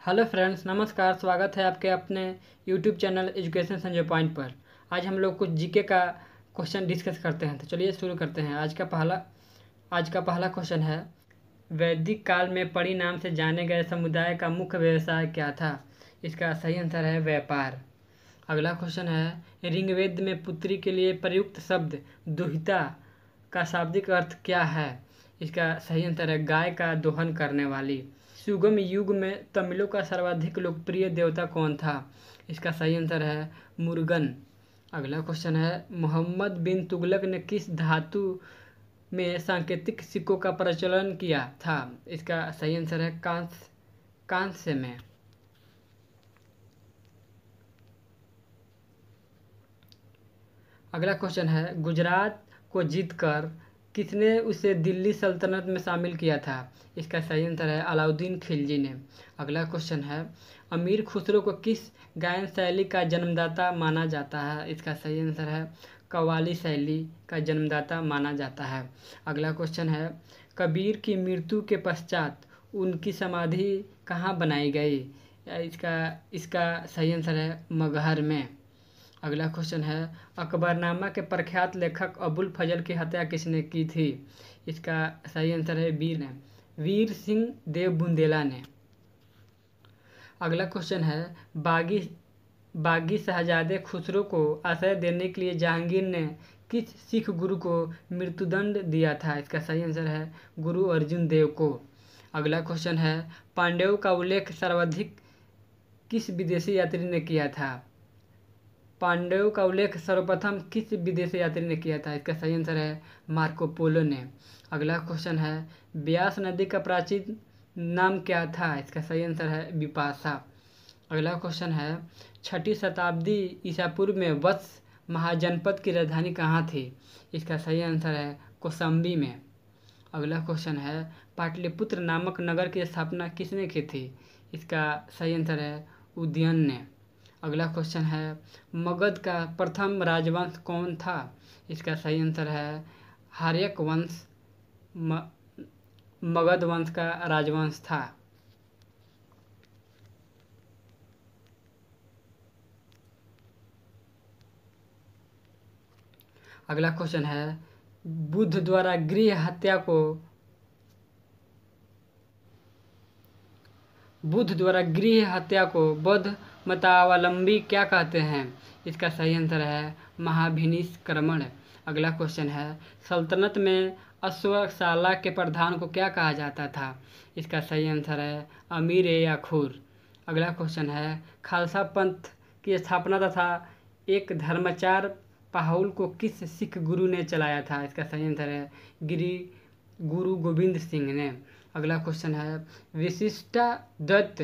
Hello friends, नमस्कार। स्वागत है आपके अपने YouTube channel education Sanjay point पर। आज हम लोग कुछ जीके का क्वेश्चन डिस्कस करते हैं। तो चलिए शुरू करते हैं। आज का पहला क्वेश्चन है, वैदिक काल में पड़ी नाम से जाने गए समुदाय का मुख्य व्यवसाय क्या था? इसका सही आंसर है व्यापार। अगला क्वेश्चन है, ऋग्वेद में पुत्री के लिए प्रयुक्त शब्द दुहिता का शाब्दिक अर्थ क्या है? इसका सही आंसर है गाय का दोहन करने वाली। सुगम युग में तमिलों का सर्वाधिक लोकप्रिय देवता कौन था? इसका सही आंसर है मुरुगन। अगला क्वेश्चन है, मोहम्मद बिन तुगलक ने किस धातु में सांकेतिक सिक्कों का प्रचलन किया था? इसका सही आंसर है कांस्य में। अगला क्वेश्चन है, गुजरात को जीतकर किसने उसे दिल्ली सल्तनत में शामिल किया था? इसका सही आंसर है अलाउद्दीन खिलजी ने। अगला क्वेश्चन है, अमीर खुसरो को किस गायन शैली का जन्मदाता माना जाता है? इसका सही आंसर है कव्वाली शैली का जन्मदाता माना जाता है। अगला क्वेश्चन है, कबीर की मृत्यु के पश्चात उनकी समाधि कहाँ बनाई गई? इसका सही आंसर है मगहर में। अगला क्वेश्चन है, अकबरनामा के प्रख्यात लेखक अबुल फजल की हत्या किसने की थी? इसका सही आंसर है वीर सिंह देव बुंदेला ने। अगला क्वेश्चन है, बागी शहजादे खुसरो को आश्रय देने के लिए जहांगीर ने किस सिख गुरु को मृत्युदंड दिया था? इसका सही आंसर है गुरु अर्जुन देव को। अगला क्वेश्चन है, पांड्यों का उल्लेख सर्वाधिक किस विदेशी यात्री ने किया था? पांड्यों का उल्लेख सर्वप्रथम किस विदेशी यात्री ने किया था? इसका सही आंसर है मार्को पोलो ने। अगला क्वेश्चन है, ब्यास नदी का प्राचीन नाम क्या था? इसका सही आंसर है विपाशा। अगला क्वेश्चन है, 6ठी शताब्दी ईसा पूर्व में वत्स महाजनपद की राजधानी कहाँ थी? इसका सही आंसर है कौशाम्बी में। अगला क्वेश्चन है, पाटलिपुत्र नामक नगर की स्थापना किसने की थी? इसका सही आंसर है उदयन ने। अगला क्वेश्चन है, मगध का प्रथम राजवंश कौन था? इसका सही आंसर है हार्यक वंश मगध वंश का राजवंश था। अगला क्वेश्चन है, बुद्ध द्वारा गृह हत्या को बौद्ध मतावलंबी क्या कहते हैं? इसका सही आंसर है महाभिनिष्क्रमण। अगला क्वेश्चन है, सल्तनत में अश्वशाला के प्रधान को क्या कहा जाता था? इसका सही आंसर है अमीर या खुर। अगला क्वेश्चन है, खालसा पंथ की स्थापना तथा एक धर्माचार पाहुल को किस सिख गुरु ने चलाया था? इसका सही आंसर है गुरु गोविंद सिंह ने। अगला क्वेश्चन है, विशिष्टाद्वैत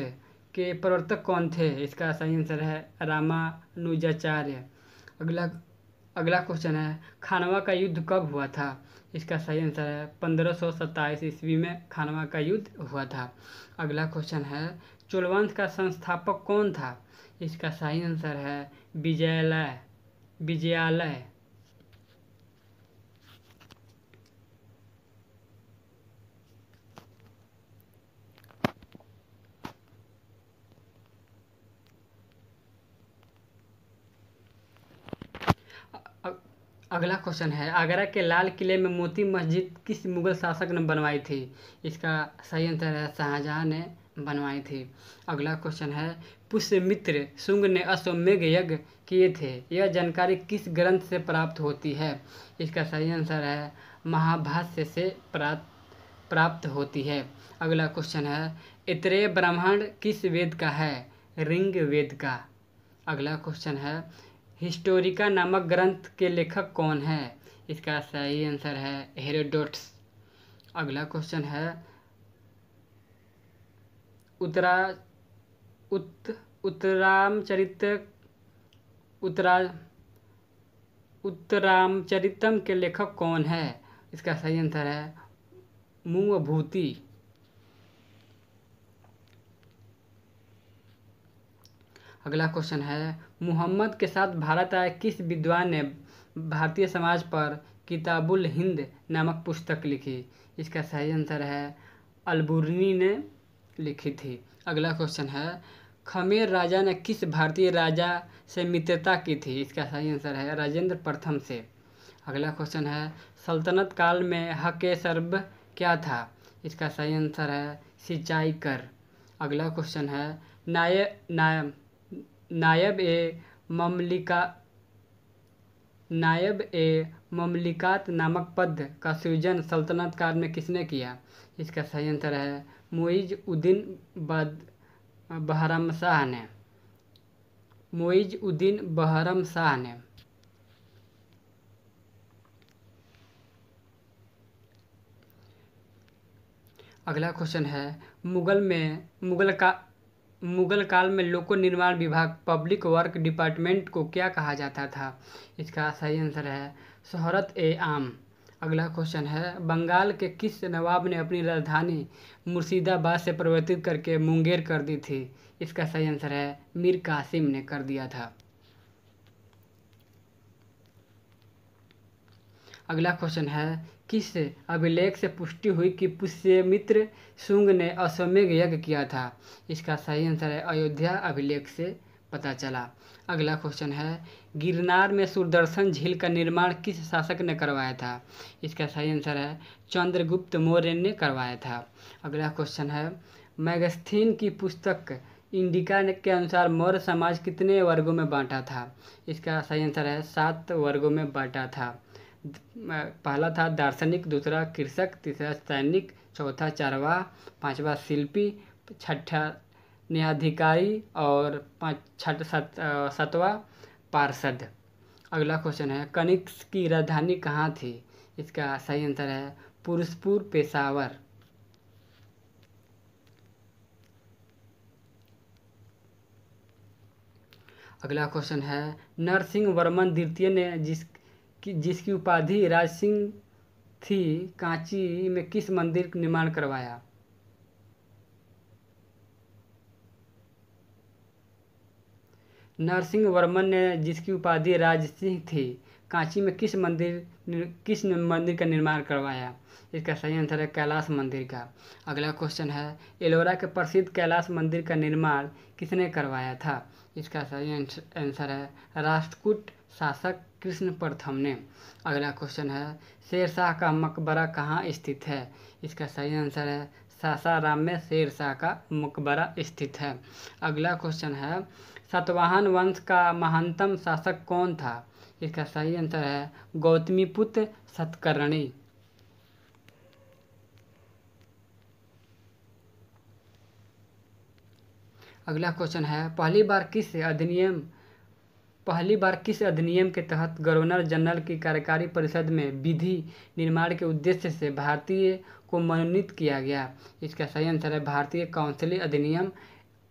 के प्रवर्तक कौन थे? इसका सही आंसर है रामानुजाचार्य। अगला क्वेश्चन है, खानवा का युद्ध कब हुआ था? इसका सही आंसर है 1527 ईस्वी में खानवा का युद्ध हुआ था। अगला क्वेश्चन है, चोलवंश का संस्थापक कौन था? इसका सही आंसर है विजयालय। अगला क्वेश्चन है, आगरा के लाल किले में मोती मस्जिद किस मुगल शासक ने बनवाई थी? इसका सही आंसर है शाहजहां ने बनवाई थी। अगला क्वेश्चन है, पुष्यमित्र शुंग ने अश्वमेध यज्ञ किए थे, यह जानकारी किस ग्रंथ से प्राप्त होती है? इसका सही आंसर है महाभाष्य से प्राप्त होती है। अगला क्वेश्चन है, ऐतरेय ब्राह्मण किस वेद का है? ऋग्वेद का। अगला क्वेश्चन है, हिस्टोरिका नामक ग्रंथ के लेखक कौन है? इसका सही आंसर है हेरोडोटस। अगला क्वेश्चन है, उत्तरामचरितम के लेखक कौन है? इसका सही आंसर है मुवभूति। अगला क्वेश्चन है, मुहम्मद के साथ भारत आए किस विद्वान ने भारतीय समाज पर किताबुल हिंद नामक पुस्तक लिखी? इसका सही आंसर है अलबुर्नी ने लिखी थी। अगला क्वेश्चन है, खमेर राजा ने किस भारतीय राजा से मित्रता की थी? इसका सही आंसर है राजेंद्र प्रथम से। अगला क्वेश्चन है, सल्तनत काल में हक़ सर्ब क्या था? इसका सही आंसर है सिंचाई कर। अगला क्वेश्चन है, नायब ए ममलिका नायब ए ममलिकात नामक पद का सृजन सल्तनत काल में किसने किया? इसका सही आंसर है मुइज़ उद्दीन बहरमशाह ने। मुइज़ उद्दीन बहरमशाह ने। अगला क्वेश्चन है, मुगल काल में लोक निर्माण विभाग पब्लिक वर्क डिपार्टमेंट को क्या कहा जाता था? इसका सही आंसर है शोहरत ए आम। अगला क्वेश्चन है, बंगाल के किस नवाब ने अपनी राजधानी मुर्शिदाबाद से परिवर्तित करके मुंगेर कर दी थी? इसका सही आंसर है मीर कासिम ने कर दिया था। अगला क्वेश्चन है, किस अभिलेख से पुष्टि हुई कि पुष्यमित्र शुंग ने अश्वमेध यज्ञ किया था? इसका सही आंसर है अयोध्या अभिलेख से पता चला। अगला क्वेश्चन है, गिरनार में सुदर्शन झील का निर्माण किस शासक ने करवाया था? इसका सही आंसर है चंद्रगुप्त मौर्य ने करवाया था। अगला क्वेश्चन है, मैगस्थीन की पुस्तक इंडिका के अनुसार मौर्य समाज कितने वर्गों में बांटा था? इसका सही आंसर है 7 वर्गों में बांटा था। पहला था दार्शनिक, दूसरा कृषक, तीसरा सैनिक, चौथा चारवाह, पांचवा शिल्पी, छठा न्यायाधिकारी और सातवां पार्षद। अगला क्वेश्चन है, कनिष्क की राजधानी कहाँ थी? इसका सही आंसर है पुरुषपुर, पेशावर। अगला क्वेश्चन है, नरसिंह वर्मन द्वितीय ने जिसकी उपाधि राजसिंह थी, कांची में किस मंदिर का निर्माण करवाया? नरसिंह वर्मन ने जिसकी उपाधि राजसिंह थी, कांची में किस मंदिर का निर्माण करवाया? इसका सही आंसर है कैलाश मंदिर का। अगला क्वेश्चन है, एलोरा के प्रसिद्ध कैलाश मंदिर का निर्माण किसने करवाया था? इसका सही आंसर है राष्ट्रकूट शासक कृष्ण प्रथम ने। अगला क्वेश्चन है, शेरशाह का मकबरा कहाँ स्थित है? इसका सही आंसर है सासाराम में शेरशाह का मकबरा स्थित है। अगला क्वेश्चन है, सातवाहन वंश का महानतम शासक कौन था? इसका सही आंसर है गौतमीपुत्र सतकर्णी। अगला क्वेश्चन है, पहली बार किस अधिनियम के तहत गवर्नर जनरल की कार्यकारी परिषद में विधि निर्माण के उद्देश्य से भारतीय को मनोनीत किया गया? इसका सही आंसर है भारतीय काउंसिल अधिनियम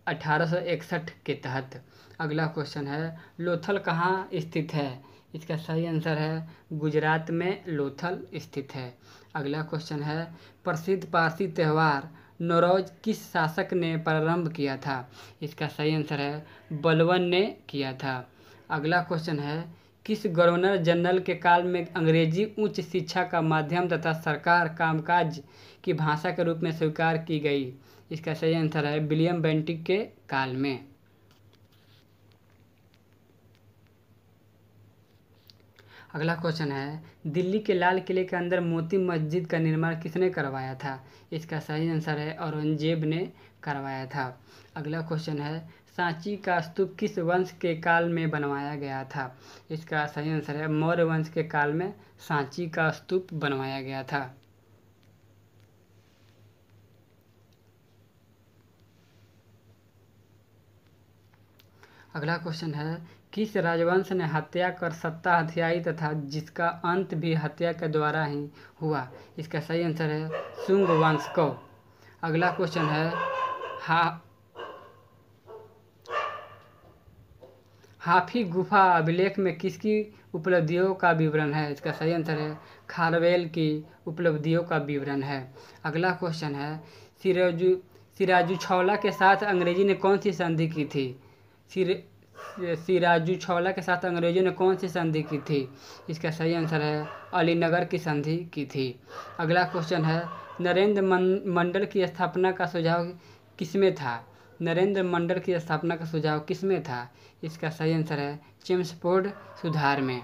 1861 के तहत। अगला क्वेश्चन है, लोथल कहाँ स्थित है? इसका सही आंसर है गुजरात में लोथल स्थित है। अगला क्वेश्चन है, प्रसिद्ध पारसी त्यौहार नौरोज किस शासक ने प्रारंभ किया था? इसका सही आंसर है बलबन ने किया था। अगला क्वेश्चन है, किस गवर्नर जनरल के काल में अंग्रेजी उच्च शिक्षा का माध्यम तथा सरकार कामकाज की भाषा के रूप में स्वीकार की गई? इसका सही आंसर है विलियम बेंटिक के काल में। अगला क्वेश्चन है, दिल्ली के लाल किले के अंदर मोती मस्जिद का निर्माण किसने करवाया था? इसका सही आंसर है औरंगजेब ने करवाया था। अगला क्वेश्चन है, सांची का स्तूप किस वंश के काल में बनवाया गया था? इसका सही आंसर है मौर्य वंश के काल में सांची का स्तूप बनवाया गया था। अगला क्वेश्चन है, किस राजवंश ने हत्या कर सत्ता हथियाई तथा जिसका अंत भी हत्या के द्वारा ही हुआ? इसका सही आंसर है शुंग वंश को। अगला क्वेश्चन है, हाथी गुफा अभिलेख में किसकी उपलब्धियों का विवरण है? इसका सही आंसर है खारवेल की उपलब्धियों का विवरण है। अगला क्वेश्चन है, सिराजुद्दौला के साथ अंग्रेजी ने कौन सी संधि की थी? सिराजुद्दौला के साथ अंग्रेजों ने कौन सी संधि की थी? इसका सही आंसर है अलीनगर की संधि की थी। अगला क्वेश्चन है, नरेंद्र मंडल की स्थापना का सुझाव किसमें था? नरेंद्र मंडल की स्थापना का सुझाव किसमें था? इसका सही आंसर है चेम्सफोर्ड सुधार में।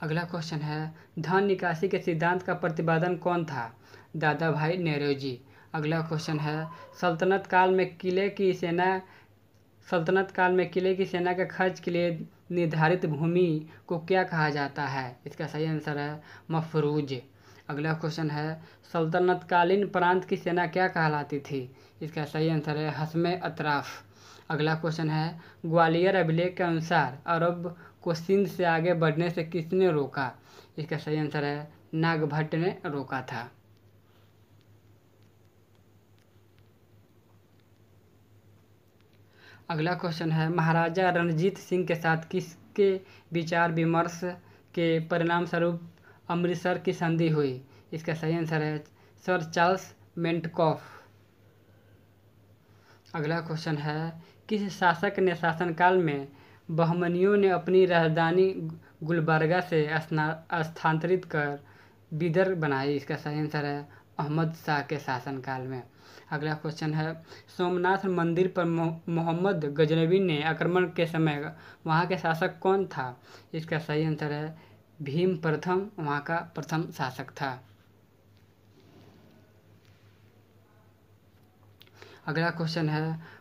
अगला क्वेश्चन है धन निकासी के सिद्धांत का प्रतिपादन कौन था? दादा भाई नेहरूजी। अगला क्वेश्चन है सल्तनत काल में किले की सेना के खर्च के लिए निर्धारित भूमि को क्या कहा जाता है? इसका सही आंसर है मफरूज। अगला क्वेश्चन है सल्तनतकालीन प्रांत की सेना क्या कहलाती थी? इसका सही आंसर है हस्मे अतराफ। अगला क्वेश्चन है ग्वालियर अभिलेख के अनुसार अरब को सिंध से आगे बढ़ने से किसने रोका? इसका सही आंसर है नागभट्ट ने रोका था। अगला क्वेश्चन है महाराजा रणजीत सिंह के साथ किसके विचार विमर्श के परिणाम स्वरूप अमृतसर की संधि हुई? इसका सही आंसर है सर चार्ल्स मेंटकॉफ। अगला क्वेश्चन है किस शासक ने शासनकाल में बहमनियों ने अपनी राजधानी गुलबर्गा से स्थानांतरित कर बिदर बनाई? इसका सही आंसर है अहमद शाह के शासनकाल में। अगला क्वेश्चन है सोमनाथ मंदिर पर मोहम्मद गजनवी ने आक्रमण के समय वहाँ के शासक कौन था? इसका सही आंसर है भीम प्रथम वहाँ का प्रथम शासक था। अगला क्वेश्चन है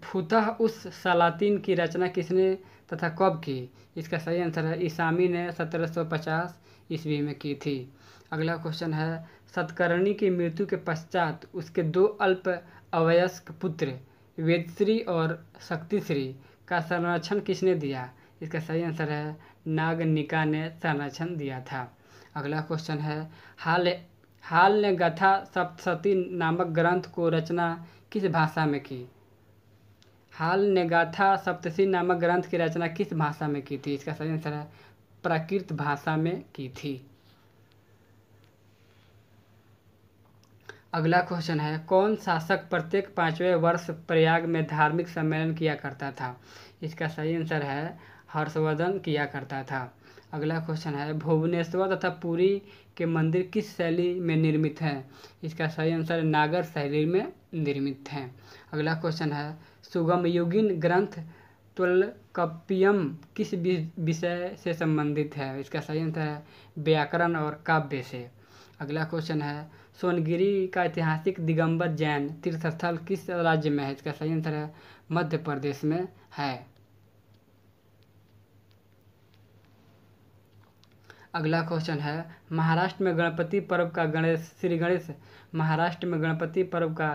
फुतह उस सलातीन की रचना किसने तथा कब की? इसका सही आंसर है ईसामी ने 1750 ईस्वी में की थी। अगला क्वेश्चन है सतकर्णी की मृत्यु के पश्चात उसके दो अल्प अवयस्क पुत्र वेदश्री और शक्तिश्री का संरक्षण किसने दिया? इसका सही आंसर है नागनिका ने संरक्षण दिया था। अगला क्वेश्चन है हाल ने गाथा सप्तशती नामक ग्रंथ को रचना किस भाषा में की? हाल ने गाथा सप्तशती नामक ग्रंथ की रचना किस भाषा में की थी? इसका सही आंसर है प्राकृत भाषा में की थी। अगला क्वेश्चन है कौन शासक प्रत्येक 5वें वर्ष प्रयाग में धार्मिक सम्मेलन किया करता था? इसका सही आंसर है हर्षवर्धन किया करता था। अगला क्वेश्चन है भुवनेश्वर तथा पुरी के मंदिर किस शैली में निर्मित हैं? इसका सही आंसर नागर शैली में निर्मित हैं। अगला क्वेश्चन है सुगमयुगीन ग्रंथ त्वलकप्पियम किस विषय से संबंधित है? इसका सही आंसर है व्याकरण और काव्य से। अगला क्वेश्चन है सोनगिरी का ऐतिहासिक दिगंबर जैन तीर्थस्थल किस राज्य में है? इसका सही आंसर है मध्य प्रदेश में है। अगला क्वेश्चन है महाराष्ट्र में गणपति पर्व का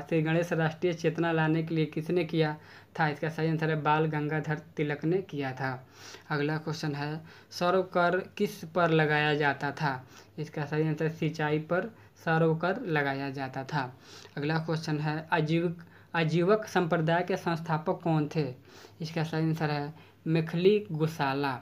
श्री गणेश राष्ट्रीय चेतना लाने के लिए किसने किया था? इसका सही आंसर है बाल गंगाधर तिलक ने किया था। अगला क्वेश्चन है सौर कर किस पर लगाया जाता था? इसका सही आंसर सिंचाई पर सौर कर लगाया जाता था। अगला क्वेश्चन है आजीवक संप्रदाय के संस्थापक कौन थे? इसका सही आंसर है मेखली गोसाला।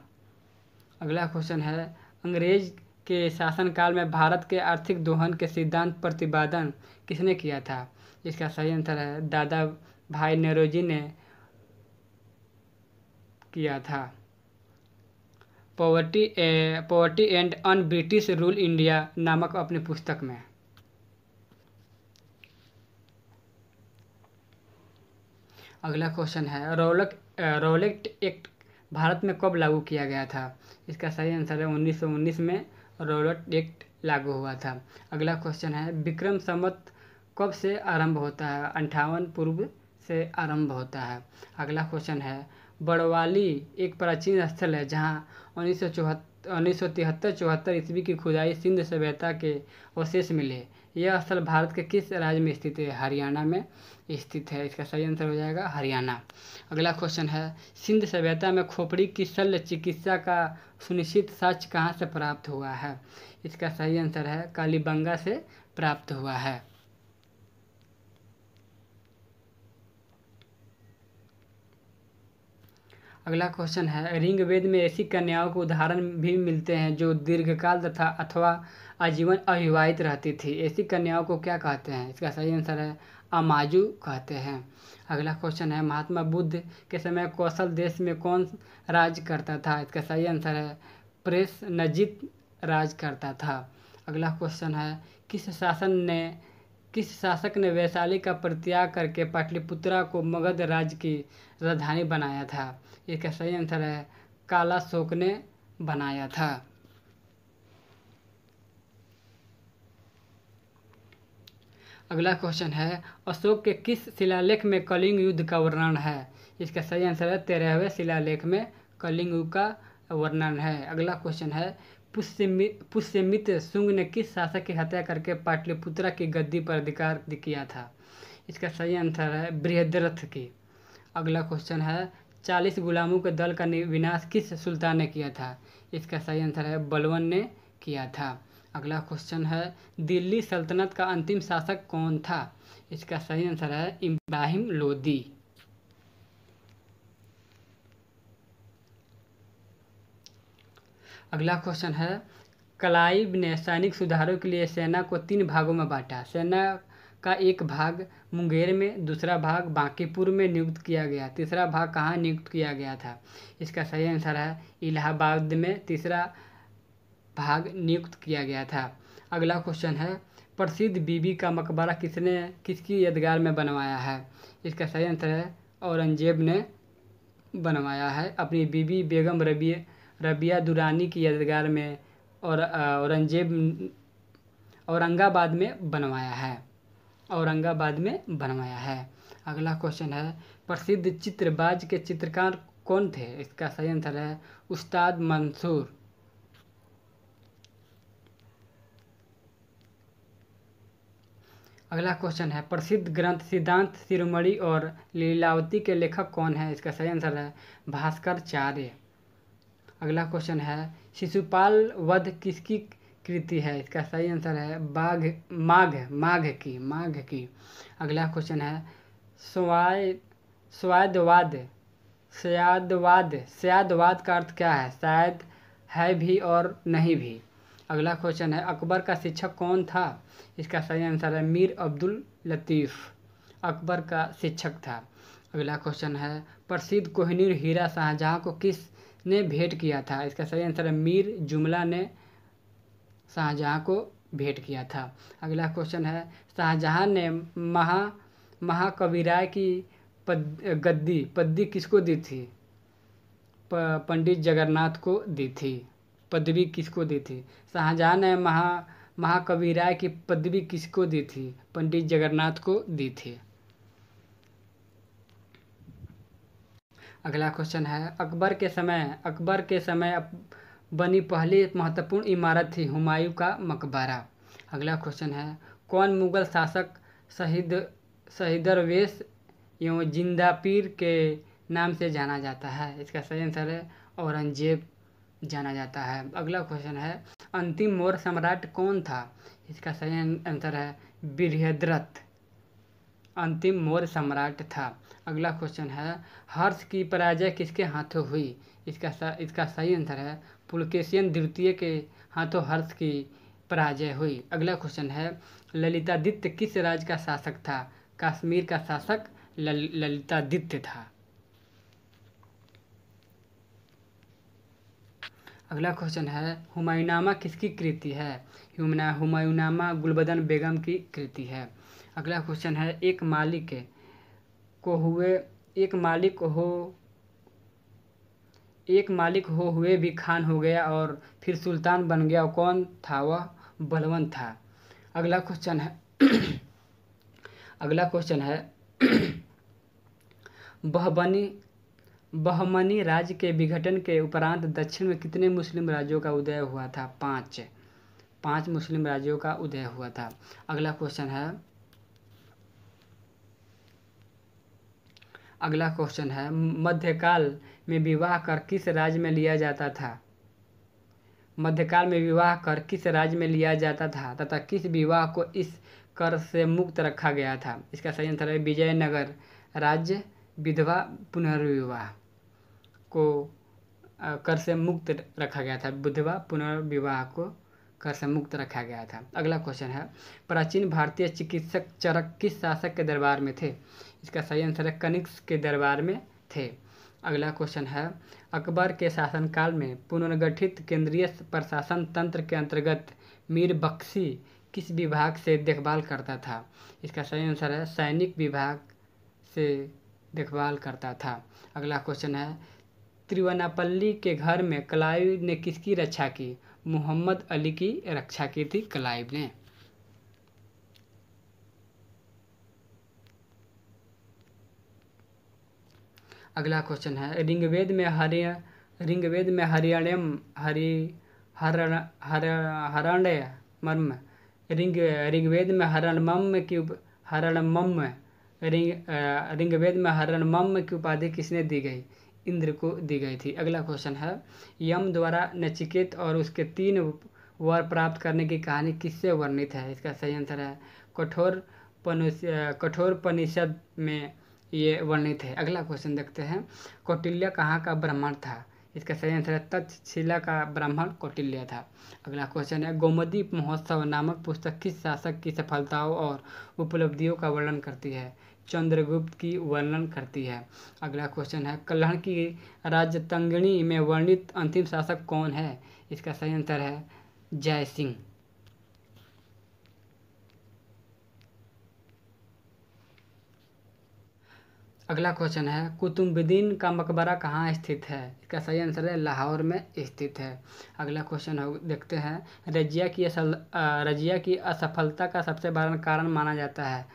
अगला क्वेश्चन है अंग्रेज के शासनकाल में भारत के आर्थिक दोहन के सिद्धांत प्रतिपादन किसने किया था? इसका सही आंसर है दादा भाई नेहरूजी ने किया था। Poverty and un British rule India नामक अपनी पुस्तक में। अगला क्वेश्चन है रॉलेट एक्ट भारत में कब लागू किया गया था? इसका सही आंसर है 1919 में रॉलेट एक्ट लागू हुआ था। अगला क्वेश्चन है विक्रम संवत कब से आरंभ होता है? 58 पूर्व से आरंभ होता है। अगला क्वेश्चन है बड़वाली एक प्राचीन स्थल है जहां 1973-74 ईस्वी की खुदाई सिंध सभ्यता के अवशेष मिले। यह स्थल भारत के किस राज्य में स्थित है? हरियाणा में स्थित है। इसका सही आंसर हो जाएगा हरियाणा। अगला क्वेश्चन है सिंध सभ्यता में खोपड़ी की शल्य चिकित्सा का सुनिश्चित साक्ष्य कहाँ से प्राप्त हुआ है? इसका सही आंसर है कालीबंगा से प्राप्त हुआ है। अगला क्वेश्चन है ऋग्वेद में ऐसी कन्याओं के उदाहरण भी मिलते हैं जो दीर्घकाल तथा अथवा आजीवन अविवाहित रहती थी। ऐसी कन्याओं को क्या कहते हैं? इसका सही आंसर है अमाजू कहते हैं। अगला क्वेश्चन है महात्मा बुद्ध के समय कौशल देश में कौन राज करता था? इसका सही आंसर है प्रेस नजीत राज करता था। अगला क्वेश्चन है, किस शासक ने वैशाली का परित्याग करके पाटलिपुत्रा को मगध राज्य की राजधानी बनाया था? इसका सही आंसर है कालाशोक ने बनाया था। अगला क्वेश्चन है, अशोक के किस शिलालेख में कलिंग युद्ध का वर्णन है? इसका सही आंसर है 13वें शिलालेख में कलिंग युद्ध का वर्णन है। अगला क्वेश्चन है, पुष्यमित्र शुंग ने किस शासक की हत्या करके पाटलिपुत्रा की गद्दी पर अधिकार किया था? इसका सही आंसर है बृहद्रथ की। अगला क्वेश्चन है, 40 गुलामों के दल का विनाश किस सुल्तान ने किया था? इसका सही आंसर है बलवन ने किया था। अगला क्वेश्चन है, दिल्ली सल्तनत का अंतिम शासक कौन था? इसका सही आंसर है इब्राहिम लोदी। अगला क्वेश्चन है, क्लाइव ने सैनिक सुधारों के लिए सेना को 3 भागों में बांटा। सेना का एक भाग मुंगेर में, दूसरा भाग बांकीपुर में नियुक्त किया गया, तीसरा भाग कहाँ नियुक्त किया गया था? इसका सही आंसर है इलाहाबाद में तीसरा भाग नियुक्त किया गया था। अगला क्वेश्चन है, प्रसिद्ध बीबी का मकबरा किसकी यादगार में बनवाया है? इसका सही आंसर है औरंगजेब ने बनवाया है, अपनी बीबी बेगम रबिया दुरानी की यादगार में, और औरंगजेब औरंगाबाद में बनवाया है, औरंगाबाद में बनवाया है। अगला क्वेश्चन है, प्रसिद्ध चित्रबाज के चित्रकार कौन थे? इसका सही आंसर है उस्ताद मंसूर। अगला क्वेश्चन है, प्रसिद्ध ग्रंथ सिद्धांत शिरोमणि और लीलावती के लेखक कौन है? इसका सही आंसर है भास्कराचार्य। अगला क्वेश्चन है, शिशुपाल वध किसकी कृति है? इसका सही आंसर है माघ की। अगला क्वेश्चन है, स्यादवाद का अर्थ क्या है? शायद, है भी और नहीं भी। अगला क्वेश्चन है, अकबर का शिक्षक कौन था? इसका सही आंसर है मीर अब्दुल लतीफ़ अकबर का शिक्षक था। अगला क्वेश्चन है, प्रसिद्ध कोहिनूर हीरा शाहजहां को किसने भेंट किया था? इसका सही आंसर है मीर जुमला ने शाहजहां को भेंट किया था। अगला क्वेश्चन है, शाहजहां ने महाकविराय की पदवी किसको दी थी? पंडित जगन्नाथ को दी थी। पदवी किसको दी थी? शाहजहां ने महाकविराय की पदवी किसको दी थी? पंडित जगन्नाथ को दी थी। अगला क्वेश्चन है, अकबर के समय बनी पहली महत्वपूर्ण इमारत थी हुमायूं का मकबरा। अगला क्वेश्चन है, कौन मुगल शासक शहीदरवेश एवं जिंदा पीर के नाम से जाना जाता है? इसका सही आंसर है औरंगजेब जाना जाता है। अगला क्वेश्चन है, अंतिम मौर्य सम्राट कौन था? इसका सही आंसर है बृहद्रथ अंतिम मौर्य सम्राट था। अगला क्वेश्चन है, हर्ष की पराजय किसके हाथों हुई? इसका सही आंसर है पुलकेशिन द्वितीय के हाथों हर्ष की पराजय हुई। अगला क्वेश्चन है, ललितादित्य किस राज्य का शासक था? कश्मीर का शासक ललितादित्य था। अगला क्वेश्चन है, हुमायूंनामा किसकी कृति है? हुमायूंनामा गुलबदन बेगम की कृति है। अगला क्वेश्चन है, एक मालिक हो हुए भी खान हो गया और फिर सुल्तान बन गया, कौन था वह? बलवन था। अगला क्वेश्चन है बहमनी राज्य के विघटन के उपरांत दक्षिण में कितने मुस्लिम राज्यों का उदय हुआ था? 5 मुस्लिम राज्यों का उदय हुआ था। अगला क्वेश्चन है, मध्यकाल में विवाह कर किस राज्य में लिया जाता था? मध्यकाल में विवाह कर किस राज्य में लिया जाता था तथा किस विवाह को इस कर से मुक्त रखा गया था? इसका सही आंसर है विजयनगर राज्य विधवा पुनर्विवाह को कर से मुक्त रखा गया था। विधवा पुनर्विवाह को कर से मुक्त रखा गया था। अगला क्वेश्चन है, प्राचीन भारतीय चिकित्सक चरक किस शासक के दरबार में थे? इसका सही आंसर है कनिष्क के दरबार में थे। अगला क्वेश्चन है, अकबर के शासनकाल में पुनर्गठित केंद्रीय प्रशासन तंत्र के अंतर्गत मीर बख्शी किस विभाग से देखभाल करता था? इसका सही आंसर है सैनिक विभाग से देखभाल करता था। अगला क्वेश्चन है, तिरुवनापल्ली के घर में क्लाइव ने किसकी रक्षा की? मोहम्मद अली की रक्षा की थी क्लाइव ने। अगला क्वेश्चन है, ऋग्वेद में हरियाण्यम हरण्य मर्म ऋग्वेद में ऋग्वेद में हरणमम की उपाधि किसने दी गई? इंद्र को दी गई थी। अगला क्वेश्चन है, यम द्वारा नचिकेत और उसके 3 वर प्राप्त करने की कहानी किससे वर्णित है? इसका सही आंसर है कठोरपनिषद में ये वर्णित है। अगला क्वेश्चन देखते हैं, कौटिल्य कहाँ का ब्राह्मण था? इसका सही आंसर है तक्षशिला का ब्राह्मण कौटिल्य था। अगला क्वेश्चन है, गोमती महोत्सव नामक पुस्तक किस शासक की सफलताओं और उपलब्धियों का वर्णन करती है? चंद्रगुप्त की वर्णन करती है। अगला क्वेश्चन है, कल्हड़ की राजतंगनी में वर्णित अंतिम शासक कौन है? इसका सही आंसर है जय सिंह। अगला क्वेश्चन है, कुतुबुद्दीन का मकबरा कहाँ स्थित है? इसका सही आंसर है लाहौर में स्थित है। अगला क्वेश्चन देखते हैं, रजिया की असफलता का सबसे बड़ा कारण माना जाता है?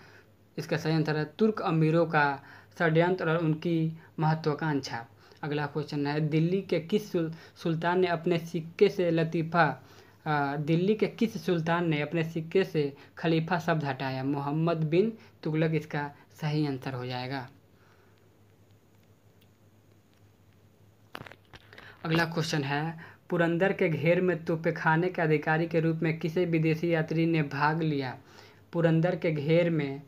इसका सही आंसर है तुर्क अमीरों का षड्यंत्र और उनकी महत्वाकांक्षा। अगला क्वेश्चन है, दिल्ली के किस सुल्तान ने अपने सिक्के से खलीफा शब्द हटाया? मोहम्मद बिन तुगलक इसका सही आंसर हो जाएगा। अगला क्वेश्चन है, पुरंदर के घेर में तोपेखाने के अधिकारी के रूप में किसी विदेशी यात्री ने भाग लिया? पुरंदर के घेर में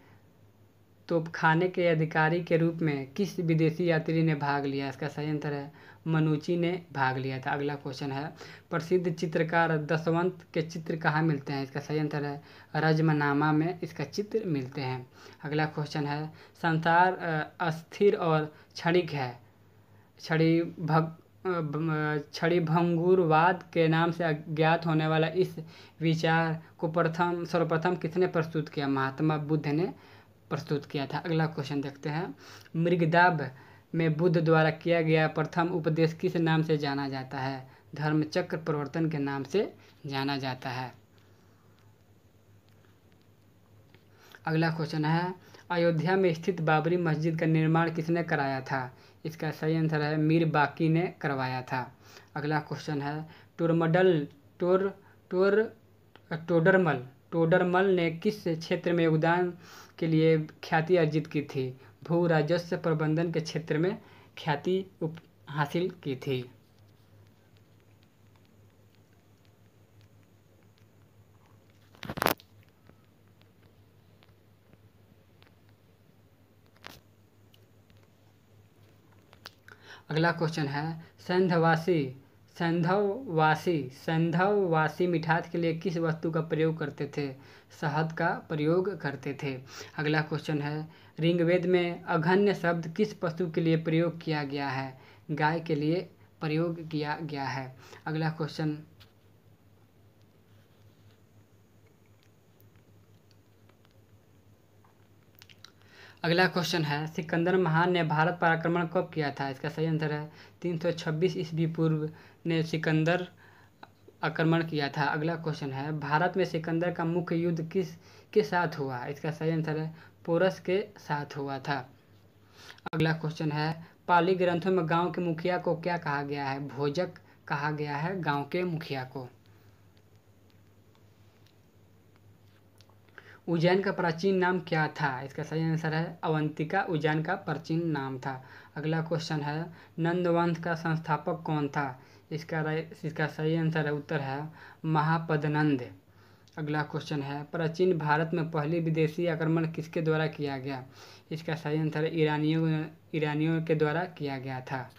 तोपखाने के अधिकारी के रूप में किस विदेशी यात्री ने भाग लिया? इसका सही आंसर है मनुची ने भाग लिया था। अगला क्वेश्चन है, प्रसिद्ध चित्रकार दशवंत के चित्र कहाँ मिलते हैं? इसका सही आंसर है रजमनामा में इसका चित्र मिलते हैं। अगला क्वेश्चन है, संसार अस्थिर और क्षणिक है, क्षणिभंगुरवाद के नाम से अज्ञात होने वाला इस विचार को सर्वप्रथम किसने प्रस्तुत किया? महात्मा बुद्ध ने प्रस्तुत किया था। अगला क्वेश्चन देखते हैं, मृगदाब में बुद्ध द्वारा किया गया प्रथम उपदेश किस नाम से जाना जाता है? धर्मचक्र प्रवर्तन के नाम से जाना जाता है। अगला क्वेश्चन है, अयोध्या में स्थित बाबरी मस्जिद का निर्माण किसने कराया था? इसका सही आंसर है मीर बाकी ने करवाया था। अगला क्वेश्चन है, टोडरमल ने किस क्षेत्र में योगदान के लिए ख्याति अर्जित की थी? भू राजस्व प्रबंधन के क्षेत्र में ख्याति हासिल की थी। अगला क्वेश्चन है, सैंधववासी मिठास के लिए किस वस्तु का प्रयोग करते थे? शहद का प्रयोग करते थे। अगला क्वेश्चन है, ऋग्वेद में अघन्य शब्द किस पशु के लिए प्रयोग किया गया है? गाय के लिए प्रयोग किया गया है। अगला क्वेश्चन है, सिकंदर महान ने भारत पर आक्रमण कब किया था? इसका सही आंसर है 326 ईस्वी पूर्व ने सिकंदर आक्रमण किया था। अगला क्वेश्चन है, भारत में सिकंदर का मुख्य युद्ध किसके साथ हुआ? इसका सही आंसर है पोरस के साथ हुआ था। अगला क्वेश्चन है, पाली ग्रंथों में गांव के मुखिया को क्या कहा गया है? भोजक कहा गया है गांव के मुखिया को। उज्जैन का प्राचीन नाम क्या था? इसका सही आंसर है अवंतिका उज्जैन का प्राचीन नाम था। अगला क्वेश्चन है, नंदवंश का संस्थापक कौन था? इसका सही आंसर है उत्तर है महापद्नंद। अगला क्वेश्चन है, प्राचीन भारत में पहली विदेशी आक्रमण किसके द्वारा किया गया? इसका सही आंसर है ईरानियों के द्वारा किया गया था।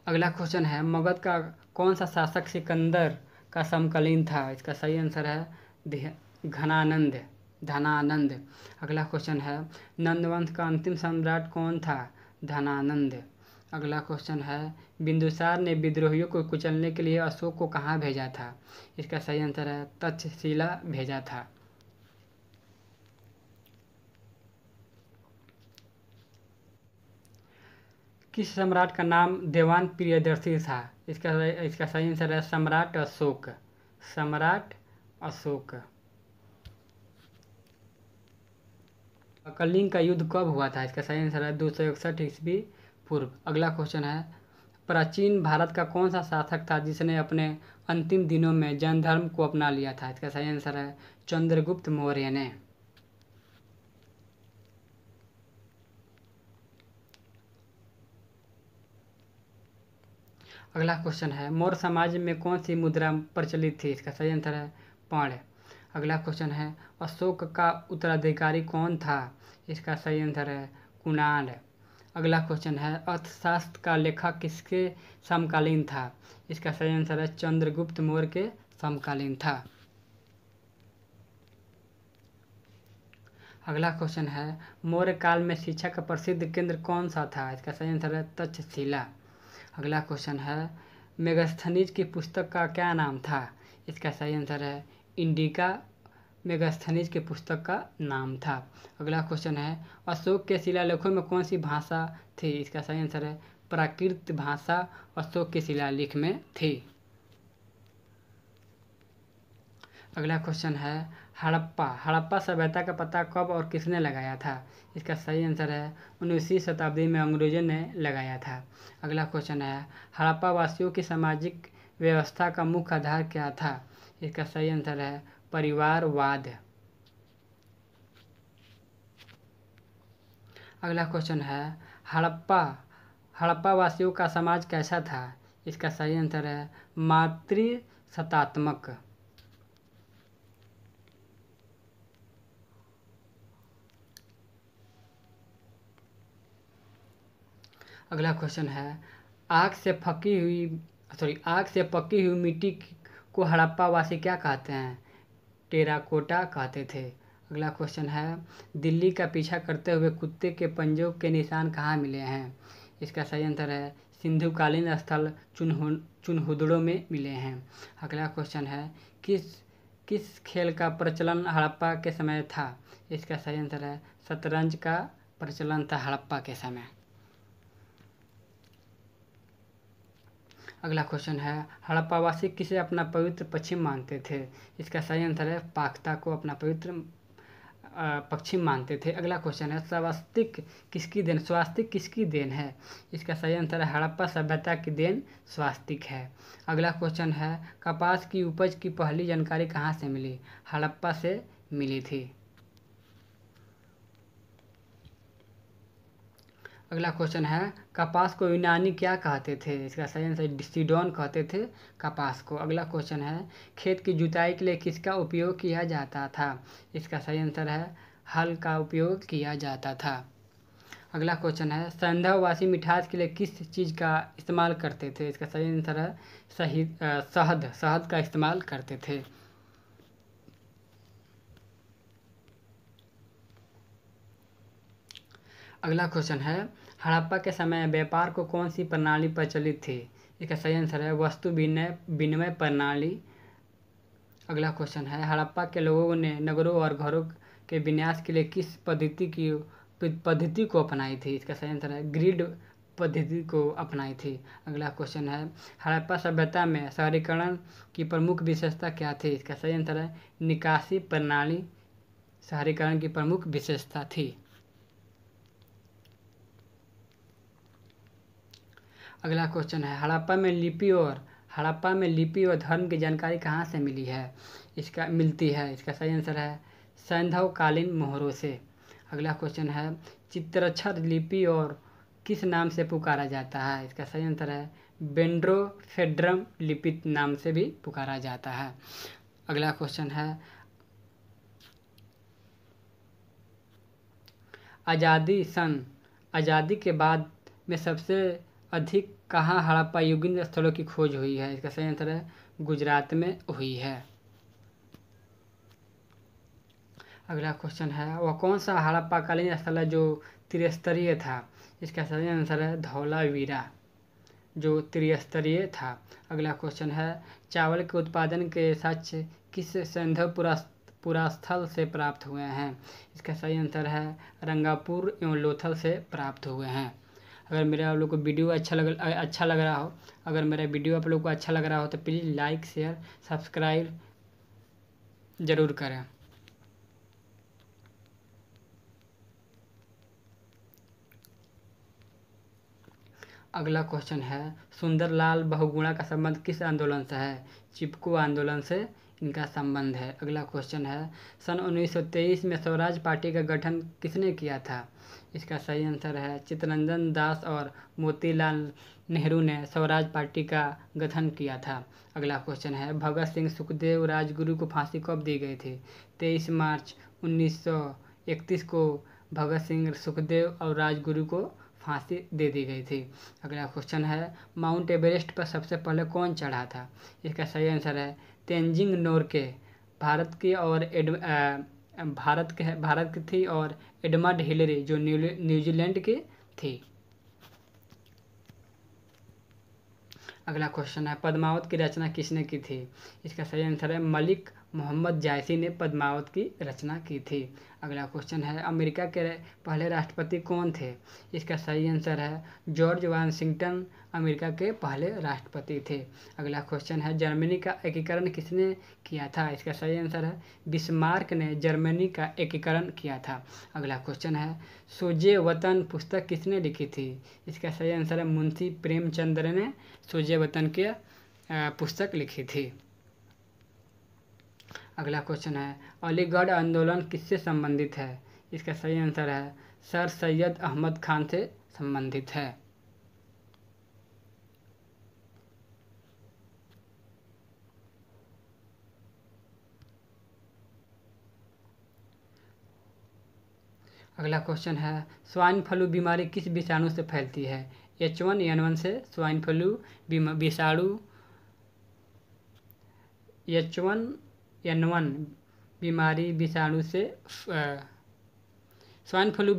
अगला क्वेश्चन है, मगध का कौन सा शासक सिकंदर का समकालीन था? इसका सही आंसर है घनानंद धनानंद। अगला क्वेश्चन है नंदवंश का अंतिम सम्राट कौन था? धनानंद। अगला क्वेश्चन है बिंदुसार ने विद्रोहियों को कुचलने के लिए अशोक को कहाँ भेजा था? इसका सही आंसर है तक्षशिला भेजा था। किस सम्राट का नाम देवान प्रियदर्शी था? इसका सही आंसर है सम्राट अशोक। सम्राट अशोक। कलिंग का युद्ध कब हुआ था? इसका सही आंसर है 261 ईस्वी पूर्व। अगला क्वेश्चन है प्राचीन भारत का कौन सा शासक था जिसने अपने अंतिम दिनों में जैन धर्म को अपना लिया था? इसका सही आंसर है चंद्रगुप्त मौर्य ने। अगला क्वेश्चन है मौर्य समाज में कौन सी मुद्रा प्रचलित थी? इसका सही आंसर है पाण्य। अगला क्वेश्चन है अशोक का उत्तराधिकारी कौन था? इसका सही आंसर है कुणाल। अगला क्वेश्चन है अर्थशास्त्र का लेखक किसके समकालीन था? इसका सही आंसर है चंद्रगुप्त मौर्य के समकालीन था। अगला क्वेश्चन है मौर्य काल में शिक्षा का प्रसिद्ध केंद्र कौन सा था? इसका सही आंसर है तक्षशिला। अगला क्वेश्चन है मेगास्थनीज की पुस्तक का क्या नाम था? इसका सही आंसर है इंडिका मेगास्थनीज की पुस्तक का नाम था। अगला क्वेश्चन है अशोक के शिलालेखों में कौन सी भाषा थी? इसका सही आंसर है प्राकृत भाषा अशोक के शिलालेख में थी। अगला क्वेश्चन है हड़प्पा सभ्यता का पता कब और किसने लगाया था? इसका सही आंसर है 19वीं शताब्दी में अंग्रेजों ने लगाया था। अगला क्वेश्चन है हड़प्पा वासियों की सामाजिक व्यवस्था का मुख्य आधार क्या था? इसका सही आंसर है परिवारवाद। अगला क्वेश्चन है हड़प्पा वासियों का समाज कैसा था? इसका सही आंसर है मातृसत्तात्मक। अगला क्वेश्चन है आग से पकी हुई मिट्टी को हड़प्पा वासी क्या कहते हैं? टेराकोटा कहते थे। अगला क्वेश्चन है दिल्ली का पीछा करते हुए कुत्ते के पंजों के निशान कहाँ मिले हैं? इसका सही आंसर है सिंधुकालीन स्थल चुनहुदड़ो में मिले हैं। अगला क्वेश्चन है किस खेल का प्रचलन हड़प्पा के समय था? इसका सही आंसर है शतरंज का प्रचलन था हड़प्पा के समय। अगला क्वेश्चन है हड़प्पावासी किसे अपना पवित्र पश्चिम मानते थे? इसका सही आंसर है पाख्ता को अपना पवित्र पश्चिम मानते थे। अगला क्वेश्चन है स्वास्तिक किसकी देन है? इसका सही आंसर है हड़प्पा सभ्यता की देन स्वास्तिक है। अगला क्वेश्चन है कपास की उपज की पहली जानकारी कहाँ से मिली? हड़प्पा से मिली थी। अगला क्वेश्चन है कपास को यूनानी क्या कहते थे? इसका सही आंसर सीडोन कहते थे कपास को। अगला क्वेश्चन है खेत की जुताई के लिए किसका उपयोग किया जाता था? इसका सही आंसर है हल का उपयोग किया जाता था। अगला क्वेश्चन है संधववासी मिठास के लिए किस चीज़ का इस्तेमाल करते थे? इसका सही आंसर है शहद का इस्तेमाल करते थे। अगला क्वेश्चन है हड़प्पा के समय व्यापार को कौन सी प्रणाली प्रचलित थी? इसका सही आंसर है वस्तु विनिमय प्रणाली। अगला क्वेश्चन है हड़प्पा के लोगों ने नगरों और घरों के विन्यास के लिए किस पद्धति को अपनाई थी? इसका सही आंसर है ग्रिड पद्धति को अपनाई थी। अगला क्वेश्चन है हड़प्पा सभ्यता में शहरीकरण की प्रमुख विशेषता क्या थी? इसका सही आंसर है निकासी प्रणाली शहरीकरण की प्रमुख विशेषता थी। अगला क्वेश्चन है हड़प्पा में लिपि और धर्म की जानकारी कहाँ से मिलती है? इसका सही आंसर है सैंधवकालीन मोहरों से। अगला क्वेश्चन है चित्रक्षर लिपि और किस नाम से पुकारा जाता है? इसका सही आंसर है बेंड्रोफेड्रम लिपि नाम से भी पुकारा जाता है। अगला क्वेश्चन है आज़ादी के बाद में सबसे अधिक कहाँ हड़प्पा युगीन स्थलों की खोज हुई है? इसका सही आंसर है गुजरात में हुई है। अगला क्वेश्चन है, वह कौन सा हड़प्पाकालीन स्थल है जो त्रिस्तरीय था? इसका सही आंसर है धौलावीरा, जो त्रिस्तरीय था। अगला क्वेश्चन है, चावल के उत्पादन के साक्ष्य किस सैंधव पुरास्थल से प्राप्त हुए हैं? इसका सही आंसर है रंगापुर एवं लोथल से प्राप्त हुए हैं। अगर मेरा आप लोग को वीडियो अच्छा लग रहा हो, अगर मेरा वीडियो आप लोग को अच्छा लग रहा हो तो प्लीज़ लाइक शेयर सब्सक्राइब ज़रूर करें। अगला क्वेश्चन है, सुंदरलाल बहुगुणा का संबंध किस आंदोलन से है? चिपको आंदोलन से इनका संबंध है। अगला क्वेश्चन है, सन 1923 में स्वराज पार्टी का गठन किसने किया था? इसका सही आंसर है चित्तरंजन दास और मोतीलाल नेहरू ने स्वराज पार्टी का गठन किया था। अगला क्वेश्चन है, भगत सिंह सुखदेव राजगुरु को फांसी कब दी गई थी? 23 मार्च 1931 को भगत सिंह सुखदेव और राजगुरु को फांसी दे दी गई थी। अगला क्वेश्चन है, माउंट एवरेस्ट पर सबसे पहले कौन चढ़ा था? इसका सही आंसर है तेंजिंग नोरके, भारत की थी, और एडमंड हिलरी जो न्यूजीलैंड की थी। अगला क्वेश्चन है, पद्मावत की रचना किसने की थी? इसका सही आंसर है मलिक मोहम्मद जायसी ने पद्मावत की रचना की थी। अगला क्वेश्चन है, अमेरिका के पहले राष्ट्रपति कौन थे? इसका सही आंसर है जॉर्ज वाशिंगटन अमेरिका के पहले राष्ट्रपति थे। अगला क्वेश्चन है, जर्मनी का एकीकरण किसने किया था? इसका सही आंसर है बिस्मार्क ने जर्मनी का एकीकरण किया था। अगला क्वेश्चन है, सोजे वतन पुस्तक किसने लिखी थी? इसका सही आंसर है मुंशी प्रेमचंद्र ने सोजे वतन की पुस्तक लिखी थी। अगला क्वेश्चन है, अलीगढ़ आंदोलन किससे संबंधित है? इसका सही आंसर है सर सैयद अहमद खान से संबंधित है। अगला क्वेश्चन है, स्वाइन फ्लू बीमारी किस विषाणु से फैलती है? H1N1 से स्वाइन फ्लू विषाणु H1N1 बीमारी विषाणु से स्वाइन फ्लू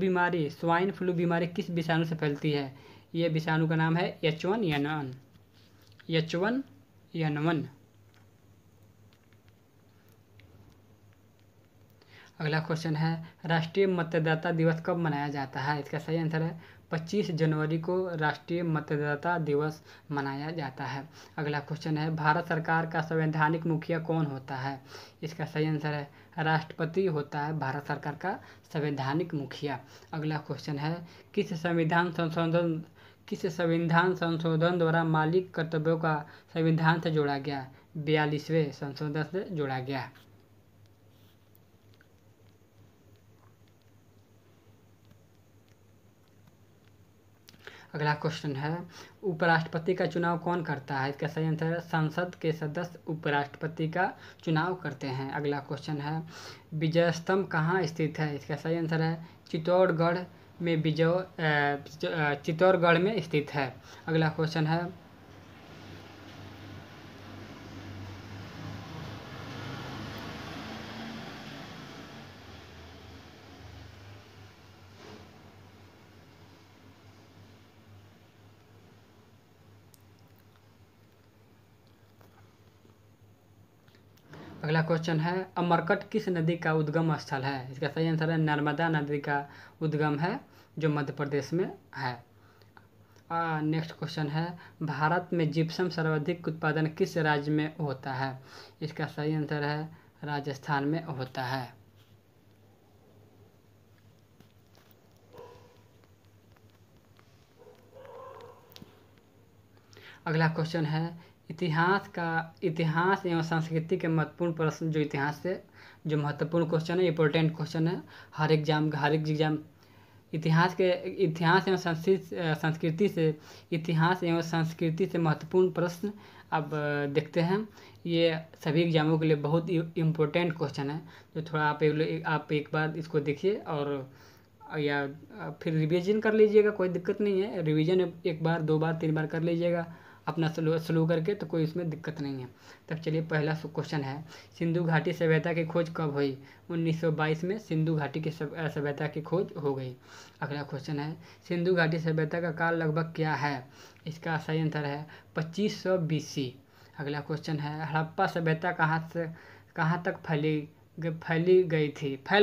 बीमारी किस विषाणु से फैलती है? ये विषाणु का नाम है H1N1। अगला क्वेश्चन है, राष्ट्रीय मतदाता दिवस कब मनाया जाता है? इसका सही आंसर है 25 जनवरी को राष्ट्रीय मतदाता दिवस मनाया जाता है। अगला क्वेश्चन है, भारत सरकार का संवैधानिक मुखिया कौन होता है? इसका सही आंसर है राष्ट्रपति होता है भारत सरकार का संवैधानिक मुखिया। अगला क्वेश्चन है, किस संविधान संशोधन द्वारा मौलिक कर्तव्यों का संविधान से जोड़ा गया? 42वें संशोधन से जोड़ा गया। अगला क्वेश्चन है, उपराष्ट्रपति का चुनाव कौन करता है? इसका सही आंसर है संसद के सदस्य उपराष्ट्रपति का चुनाव करते हैं। अगला क्वेश्चन है, विजय स्तंभ कहाँ स्थित है? इसका सही आंसर है चित्तौड़गढ़ में स्थित है। अगला क्वेश्चन है, अगला क्वेश्चन है, अमरकट किस नदी का उद्गम स्थल है? इसका सही आंसर है नर्मदा नदी का उद्गम है जो मध्य प्रदेश में है। नेक्स्ट क्वेश्चन है, भारत में जिप्सम सर्वाधिक उत्पादन किस राज्य में होता है? इसका सही आंसर है राजस्थान में होता है। अगला क्वेश्चन है, इतिहास एवं संस्कृति के महत्वपूर्ण प्रश्न जो इतिहास से जो महत्वपूर्ण क्वेश्चन है, इंपॉर्टेंट क्वेश्चन है हर एग्जाम इतिहास एवं संस्कृति से महत्वपूर्ण प्रश्न अब देखते हैं। ये सभी एग्जामों के लिए बहुत इम्पोर्टेंट क्वेश्चन है, तो थोड़ा आप एक बार इसको देखिए और या फिर रिवीजन कर लीजिएगा, कोई दिक्कत नहीं है। रिवीजन एक बार 2 बार 3 बार कर लीजिएगा अपना स्लो करके, तो कोई उसमें दिक्कत नहीं है। तब चलिए पहला क्वेश्चन है, सिंधु घाटी सभ्यता की खोज कब हुई? 1922 में सिंधु घाटी की सभ्यता की खोज हो गई। अगला क्वेश्चन है, सिंधु घाटी सभ्यता का काल लगभग क्या है? इसका सही आंसर है 2500 BC। अगला क्वेश्चन है, हड़प्पा सभ्यता कहाँ तक फैल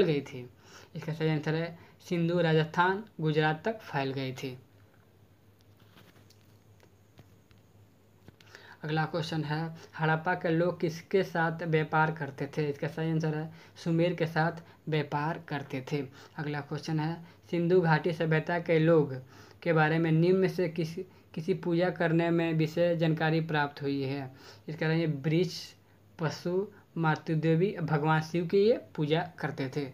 गई थी? इसका सही आंसर है सिंधु राजस्थान गुजरात तक फैल गई थी। अगला क्वेश्चन है, हड़प्पा के लोग किसके साथ व्यापार करते थे? इसका सही आंसर है सुमेर के साथ व्यापार करते थे। अगला क्वेश्चन है, सिंधु घाटी सभ्यता के लोग के बारे में निम्न में से किसी पूजा करने में विशेष जानकारी प्राप्त हुई है? इसका सही वृक्ष, पशु, मातृ देवी, भगवान शिव की ये पूजा करते थे।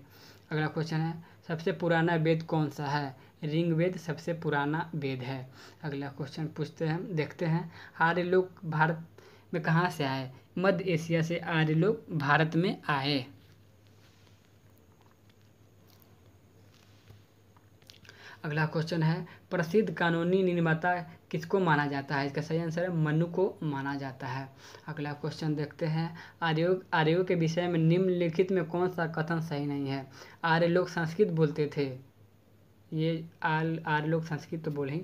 अगला क्वेश्चन है, सबसे पुराना वेद कौन सा है? ऋग्वेद सबसे पुराना वेद है। अगला क्वेश्चन पूछते हैं, देखते हैं, आर्य लोग भारत में कहाँ से आए? मध्य एशिया से आर्य लोग भारत में आए। अगला क्वेश्चन है, प्रसिद्ध कानूनी निर्माता किसको माना जाता है? इसका सही आंसर है मनु को माना जाता है। अगला क्वेश्चन देखते हैं, आर्यों के विषय में निम्नलिखित में कौन सा कथन सही नहीं है? आर्य लोग संस्कृत बोलते थे, ये आर्य लोग संस्कृत तो बोले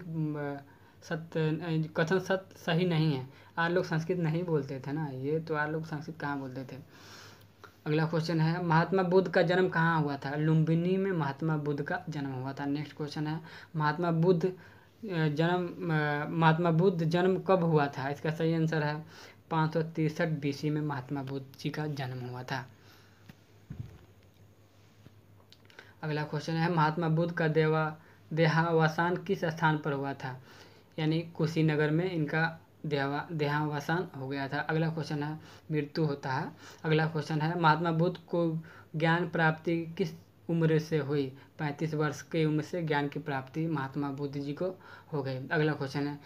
कथन सत्य सही नहीं है। आर्य लोग संस्कृत नहीं बोलते थे ना, ये तो आर्य लोग संस्कृत कहाँ बोलते थे। अगला क्वेश्चन है, महात्मा बुद्ध का जन्म कहाँ हुआ था? लुम्बिनी में महात्मा बुद्ध का जन्म हुआ था। नेक्स्ट क्वेश्चन है, महात्मा बुद्ध जन्म कब हुआ था? इसका सही आंसर है 563 BC में महात्मा बुद्ध जी का जन्म हुआ था। अगला क्वेश्चन है, महात्मा बुद्ध का देहावसान किस स्थान पर हुआ था? यानी कुशीनगर में इनका देहावसान हो गया था। अगला क्वेश्चन है, मृत्यु होता है। अगला क्वेश्चन है, महात्मा बुद्ध को ज्ञान प्राप्ति किस उम्र से हुई? 35 वर्ष की उम्र से ज्ञान की प्राप्ति महात्मा बुद्ध जी को हो गई। अगला क्वेश्चन है,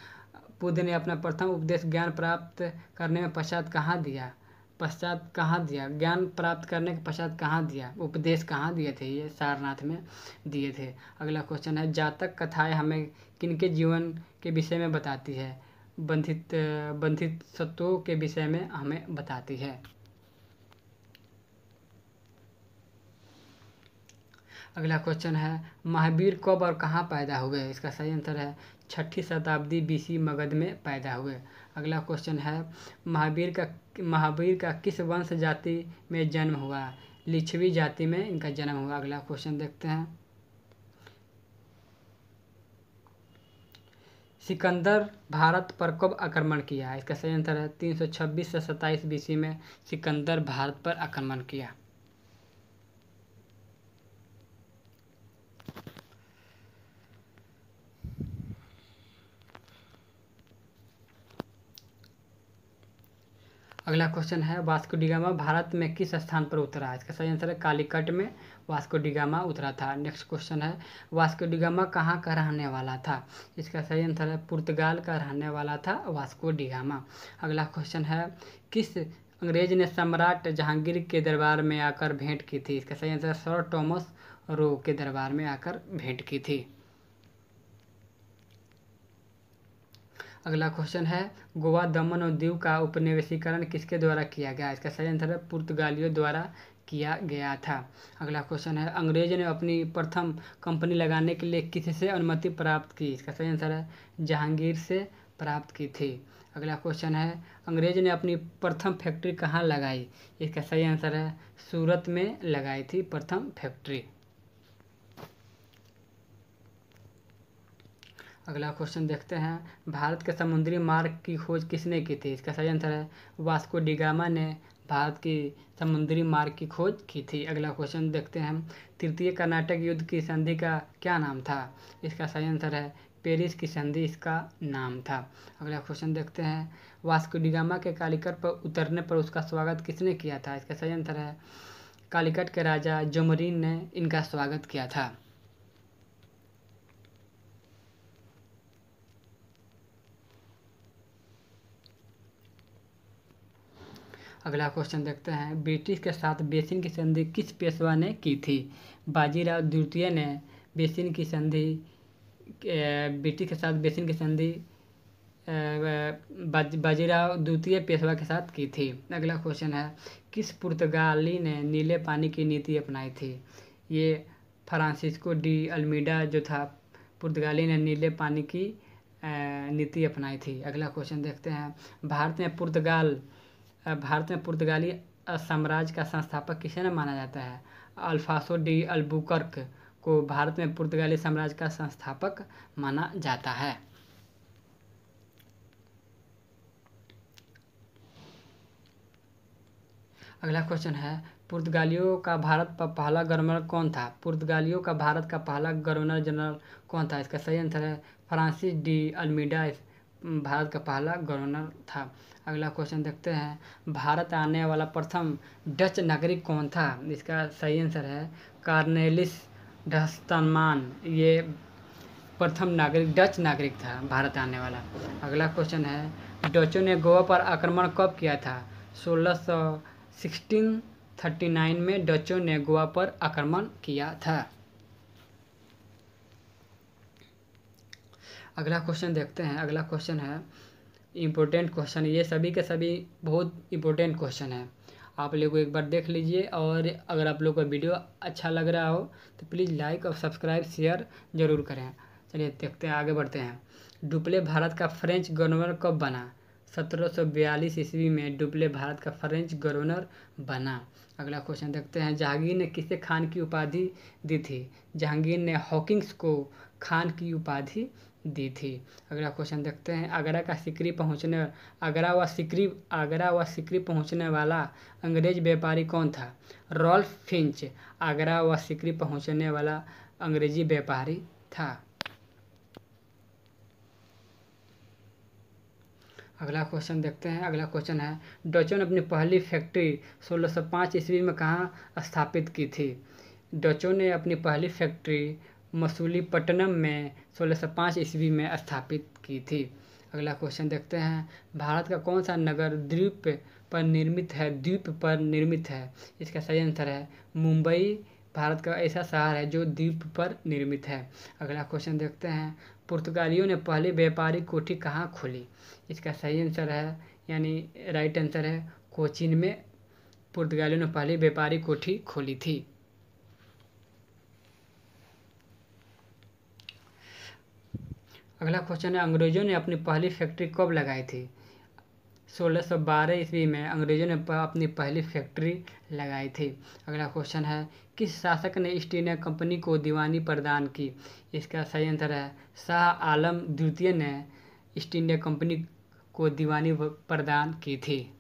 बुद्ध ने अपना प्रथम उपदेश ज्ञान प्राप्त करने में पश्चात कहाँ दिया? ज्ञान प्राप्त करने के पश्चात कहाँ दिया? उपदेश कहाँ दिए थे? ये सारनाथ में दिए थे। अगला क्वेश्चन है, जातक कथाएं हमें किनके जीवन के विषय में बताती है? बंधित सत्वों के विषय में हमें बताती है। अगला क्वेश्चन है, महावीर कब और कहाँ पैदा हुए? इसका सही आंसर है 6ठी शताब्दी BC मगध में पैदा हुए। अगला क्वेश्चन है, महावीर का किस वंश जाति में जन्म हुआ? लिच्छवी जाति में इनका जन्म हुआ। अगला क्वेश्चन देखते हैं, सिकंदर भारत पर कब आक्रमण किया? इसका सही आंसर है 326 से 27 BC में सिकंदर भारत पर आक्रमण किया। अगला क्वेश्चन है, वास्को डी गामा भारत में किस स्थान पर उतरा? इसका सही आंसर है कालीकट में वास्को डी गामा उतरा था। नेक्स्ट क्वेश्चन है, वास्को डी गामा कहाँ का रहने वाला था? इसका सही आंसर है पुर्तगाल का रहने वाला था वास्को डी गामा। अगला क्वेश्चन है, किस अंग्रेज ने सम्राट जहांगीर के दरबार में आकर भेंट की थी? इसका सही आंसर सर टॉमस रो के दरबार में आकर भेंट की थी। अगला क्वेश्चन है, गोवा, दमन और दीव का उपनिवेशीकरण किसके द्वारा किया गया? इसका सही आंसर है पुर्तगालियों द्वारा किया गया था। अगला क्वेश्चन है, अंग्रेज ने अपनी प्रथम कंपनी लगाने के लिए किससे अनुमति प्राप्त की? इसका सही आंसर है जहांगीर से प्राप्त की थी। अगला क्वेश्चन है, अंग्रेज ने अपनी प्रथम फैक्ट्री कहाँ लगाई? इसका सही आंसर है सूरत में लगाई थी प्रथम फैक्ट्री। अगला क्वेश्चन देखते हैं, भारत के समुद्री मार्ग की खोज किसने की थी? इसका सही आंसर है वास्को डी गामा ने भारत की समुद्री मार्ग की खोज की थी। अगला क्वेश्चन देखते हैं, तृतीय कर्नाटक युद्ध की संधि का क्या नाम था? इसका सही आंसर है पेरिस की संधि इसका नाम था। अगला क्वेश्चन देखते हैं, वास्को डी गामा के कालीकट पर उतरने पर उसका स्वागत किसने किया था? इसका सही आंसर है कालीकट के राजा जमोरिन ने इनका स्वागत किया था। अगला क्वेश्चन देखते हैं, ब्रिटिश के साथ बेसिन की संधि किस पेशवा ने की थी? बाजीराव द्वितीय ने बेसिन की संधि ब्रिटिश के साथ बेसिन की संधि बाजीराव द्वितीय पेशवा के साथ की थी। अगला क्वेश्चन है, किस पुर्तगाली ने नीले पानी की नीति अपनाई थी? ये फ्रांसिस्को डी अल्मीडा जो था पुर्तगाली ने नीले पानी की नीति अपनाई थी। अगला क्वेश्चन देखते हैं, भारत में पुर्तगाली साम्राज्य का संस्थापक किसे न माना जाता है? अल्फांसो डी अल्बुकर्क को भारत में पुर्तगाली साम्राज्य का संस्थापक माना जाता है। अगला क्वेश्चन है, पुर्तगालियों का भारत का पहला गवर्नर कौन था? पुर्तगालियों का भारत का पहला गवर्नर जनरल कौन था? इसका सही आंसर है फ्रांसिस डी अल्मीडा भारत का पहला गवर्नर था। अगला क्वेश्चन देखते हैं, भारत आने वाला प्रथम डच नागरिक कौन था? इसका सही आंसर है कार्नेलिस ढस्टमान। ये प्रथम डच नागरिक था भारत आने वाला। अगला क्वेश्चन है, डचों ने गोवा पर आक्रमण कब किया था? 1639 में डचों ने गोवा पर आक्रमण किया था। अगला क्वेश्चन देखते हैं। अगला क्वेश्चन है इम्पोर्टेंट क्वेश्चन, ये सभी के सभी बहुत इम्पोर्टेंट क्वेश्चन है। आप लोग एक बार देख लीजिए, और अगर आप लोग को वीडियो अच्छा लग रहा हो तो प्लीज़ लाइक और सब्सक्राइब शेयर ज़रूर करें। चलिए देखते हैं, आगे बढ़ते हैं। डुप्ले भारत का फ्रेंच गवर्नर कब बना? 1742 ईस्वी में डुप्ले भारत का फ्रेंच गवर्नर बना। अगला क्वेश्चन देखते हैं, जहांगीर ने किसे खान की उपाधि दी थी? जहांगीर ने हॉकिंस को खान की उपाधि दी थी। अगला क्वेश्चन देखते हैं, आगरा व सिकरी पहुंचने वाला अंग्रेज व्यापारी कौन था? रॉल्फ फिंच आगरा व सिकरी पहुंचने वाला अंग्रेजी व्यापारी था। अगला क्वेश्चन देखते हैं। अगला क्वेश्चन है, डचों ने अपनी पहली फैक्ट्री 1605 ईस्वी में कहाँ स्थापित की थी? डचों ने अपनी पहली फैक्ट्री मसूलीपट्टनम में 1605 ईस्वी में स्थापित की थी। अगला क्वेश्चन देखते हैं, भारत का कौन सा नगर द्वीप पर निर्मित है? इसका सही आंसर है मुंबई। भारत का ऐसा शहर है जो द्वीप पर निर्मित है। अगला क्वेश्चन देखते हैं, पुर्तगालियों ने पहली व्यापारिक कोठी कहाँ खोली? इसका सही आंसर है, यानी राइट आंसर है कोचीन में पुर्तगालियों ने पहली व्यापारिक कोठी खोली थी। अगला क्वेश्चन है, अंग्रेजों ने अपनी पहली फैक्ट्री कब लगाई थी? 1612 ईस्वी में अंग्रेजों ने अपनी पहली फैक्ट्री लगाई थी। अगला क्वेश्चन है, किस शासक ने ईस्ट इंडिया कंपनी को दीवानी प्रदान की? इसका सही आंसर है शाह आलम द्वितीय ने ईस्ट इंडिया कंपनी को दीवानी प्रदान की थी।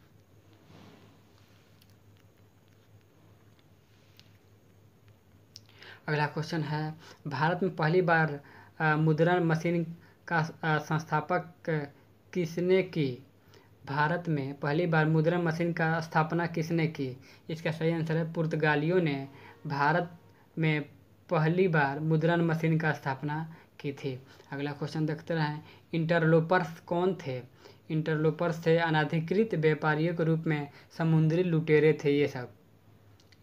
अगला क्वेश्चन है, भारत में पहली बार मुद्रण मशीन का संस्थापक किसने की? भारत में पहली बार मुद्रण मशीन का स्थापना किसने की? इसका सही आंसर है पुर्तगालियों ने भारत में पहली बार मुद्रण मशीन का स्थापना की थी। अगला क्वेश्चन देखते हैं, इंटरलोपर्स कौन थे? इंटरलोपर्स थे अनधिकृत व्यापारियों के रूप में समुद्री लुटेरे थे ये सब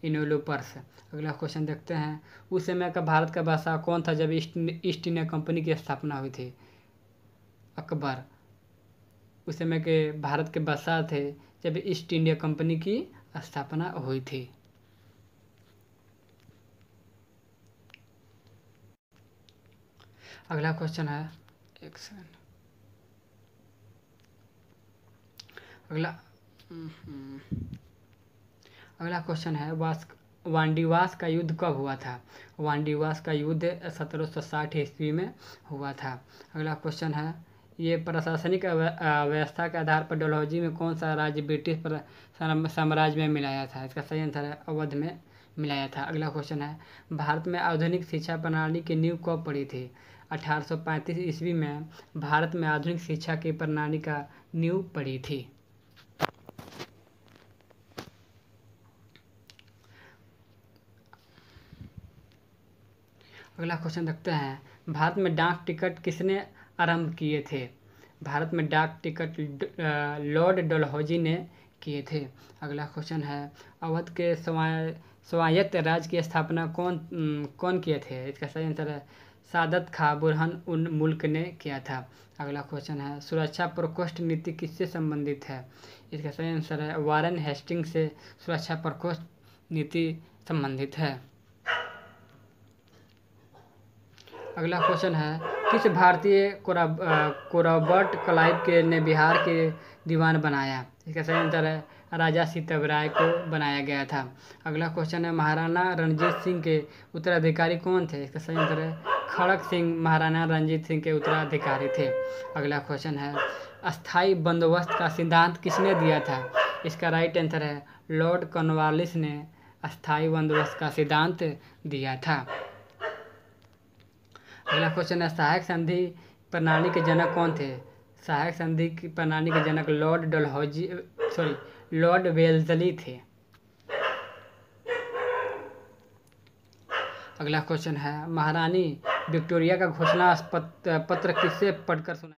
इंटरलोपर्स। अगला क्वेश्चन देखते हैं, उस समय का भारत का बादशाह कौन था जब ईस्ट इंडिया कंपनी की स्थापना हुई थी? अकबर उस समय के भारत के बादशाह थे जब ईस्ट इंडिया कंपनी की स्थापना हुई थी। अगला क्वेश्चन है, एक सेकंड, अगला क्वेश्चन है, वांडीवास का युद्ध कब हुआ था? वांडीवास का युद्ध 1760 ईस्वी में हुआ था। अगला क्वेश्चन है, ये प्रशासनिक व्यवस्था के आधार पर डलहौजी में कौन सा राज्य ब्रिटिश साम्राज्य में मिलाया था? इसका सही आंसर है अवध में मिलाया था। अगला क्वेश्चन है, भारत में आधुनिक शिक्षा प्रणाली की नींव कब पड़ी थी? 1835 ईस्वी में भारत में आधुनिक शिक्षा की प्रणाली का नींव पड़ी थी। अगला क्वेश्चन देखते हैं, भारत में डाक टिकट किसने आरंभ किए थे? भारत में डाक टिकट लॉर्ड डलहौजी ने किए थे। अगला क्वेश्चन है, अवध के स्वायत्त राज्य की स्थापना कौन किए थे? इसका सही आंसर है सादत खा बुरहान उन मुल्क ने किया था। अगला क्वेश्चन है सुरक्षा प्रकोष्ठ नीति किससे संबंधित है? इसका सही आंसर है वारेन हेस्टिंग्स से सुरक्षा प्रकोष्ठ नीति संबंधित है। अगला क्वेश्चन है किस भारतीय को रॉबर्ट क्लाइव ने बिहार के दीवान बनाया? इसका सही आंसर है राजा सीतवराय को बनाया गया था। अगला क्वेश्चन है महाराणा रणजीत सिंह के उत्तराधिकारी कौन थे? इसका सही आंसर है खड़क सिंह महाराणा रणजीत सिंह के उत्तराधिकारी थे। अगला क्वेश्चन है अस्थाई बंदोबस्त का सिद्धांत किसने दिया था? इसका राइट आंसर है लॉर्ड कॉर्नवालिस ने अस्थाई बंदोबस्त का सिद्धांत दिया था। अगला क्वेश्चन है सहायक संधि प्रणाली के जनक कौन थे? सहायक संधि की प्रणाली के जनक लॉर्ड वेल्जली थे। अगला क्वेश्चन है महारानी विक्टोरिया का घोषणा पत्र किससे पढ़कर सुना?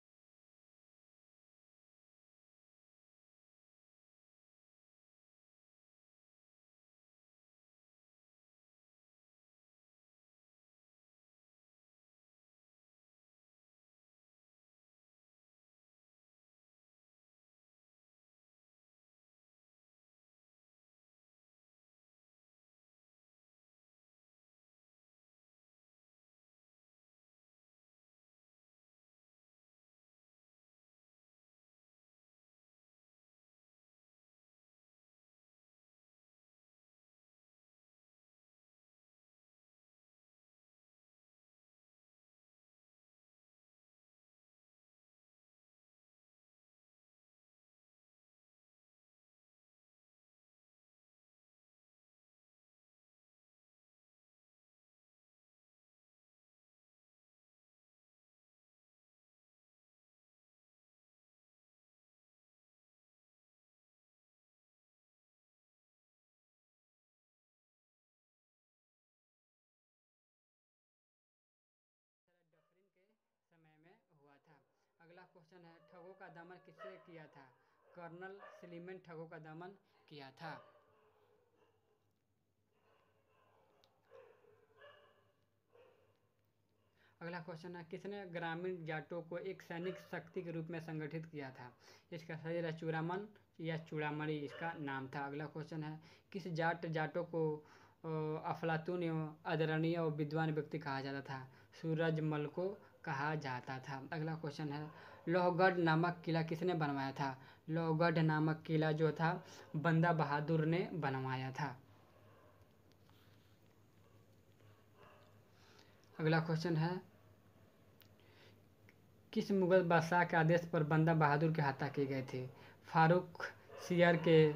समय में हुआ था। अगला क्वेश्चन है ठगों का दमन किसने किया था? कर्नल सलीमन ठगों का दमन किया था। अगला क्वेश्चन है किसने ग्रामीण जाटों को एक सैनिक शक्ति के रूप में संगठित किया था? इसका सही है चूड़ामन या चूड़ामणि इसका नाम था। अगला क्वेश्चन है किस जाटों को अफलातून एवं आदरणीय और विद्वान व्यक्ति कहा जाता था? सूरजमल को कहा जाता था। अगला क्वेश्चन है लोहगढ़ नामक किला किसने बनवाया था? लोहगढ़ नामक किला जो था बंदा बहादुर ने बनवाया था। अगला क्वेश्चन है किस मुगल बादशाह के आदेश पर बंदा बहादुर की हत्या की गई थी? फारूक सियर के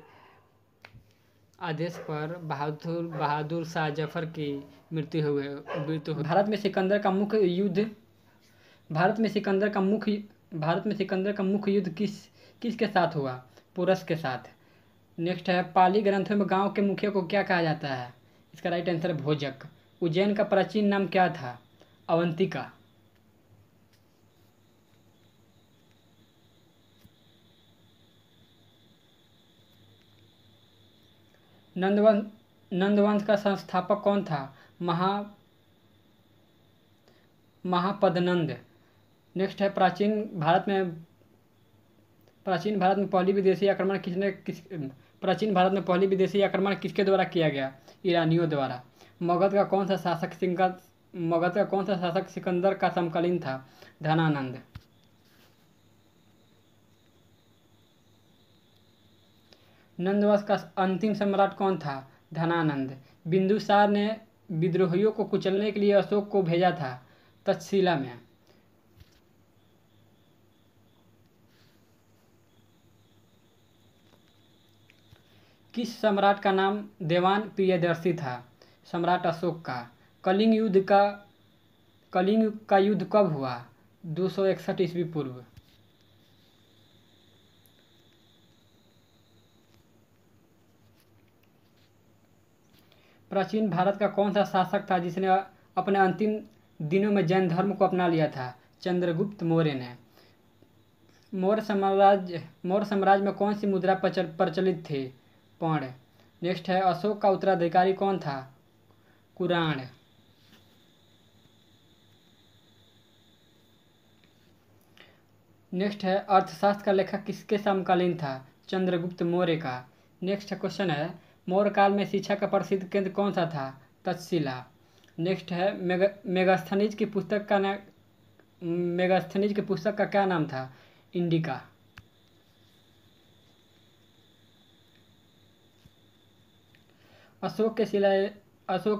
आदेश पर बहादुर शाह जफर की मृत्यु हुई। भारत में सिकंदर का मुख्य युद्ध किसके साथ हुआ? पुरस के साथ। नेक्स्ट है पाली ग्रंथों में गांव के मुखिया को क्या कहा जाता है? इसका राइट आंसर है भोजक। उज्जैन का प्राचीन नाम क्या था? अवंतिका। नंदवंश का संस्थापक कौन था? महापद्नंद। नेक्स्ट है प्राचीन भारत में पहली विदेशी आक्रमण किसके द्वारा किया गया? ईरानियों द्वारा। मगध का कौन सा शासक सिकंदर का समकालीन था? धनानंद। नंदवंश का अंतिम सम्राट कौन था? धनानंद। बिंदुसार ने विद्रोहियों को कुचलने के लिए अशोक को भेजा था तक्षशिला में। किस सम्राट का नाम देवान प्रियदर्शी था? सम्राट अशोक का। कलिंग का युद्ध कब हुआ? 261 ईस्वी पूर्व। प्राचीन भारत का कौन सा शासक था जिसने अपने अंतिम दिनों में जैन धर्म को अपना लिया था? चंद्रगुप्त मौर्य ने। मौर्य साम्राज्य में कौन सी मुद्रा प्रचलित थी? पर्ण। नेक्स्ट है अशोक का उत्तराधिकारी कौन था? कुराण। नेक्स्ट है अर्थशास्त्र का लेखक किसके समकालीन था? चंद्रगुप्त मौर्य का। नेक्स्ट क्वेश्चन है मौर्य काल में शिक्षा का प्रसिद्ध केंद्र कौन सा था? तक्षशिला। नेक्स्ट है मेगास्थनीज की पुस्तक का क्या नाम था? इंडिका। अशोक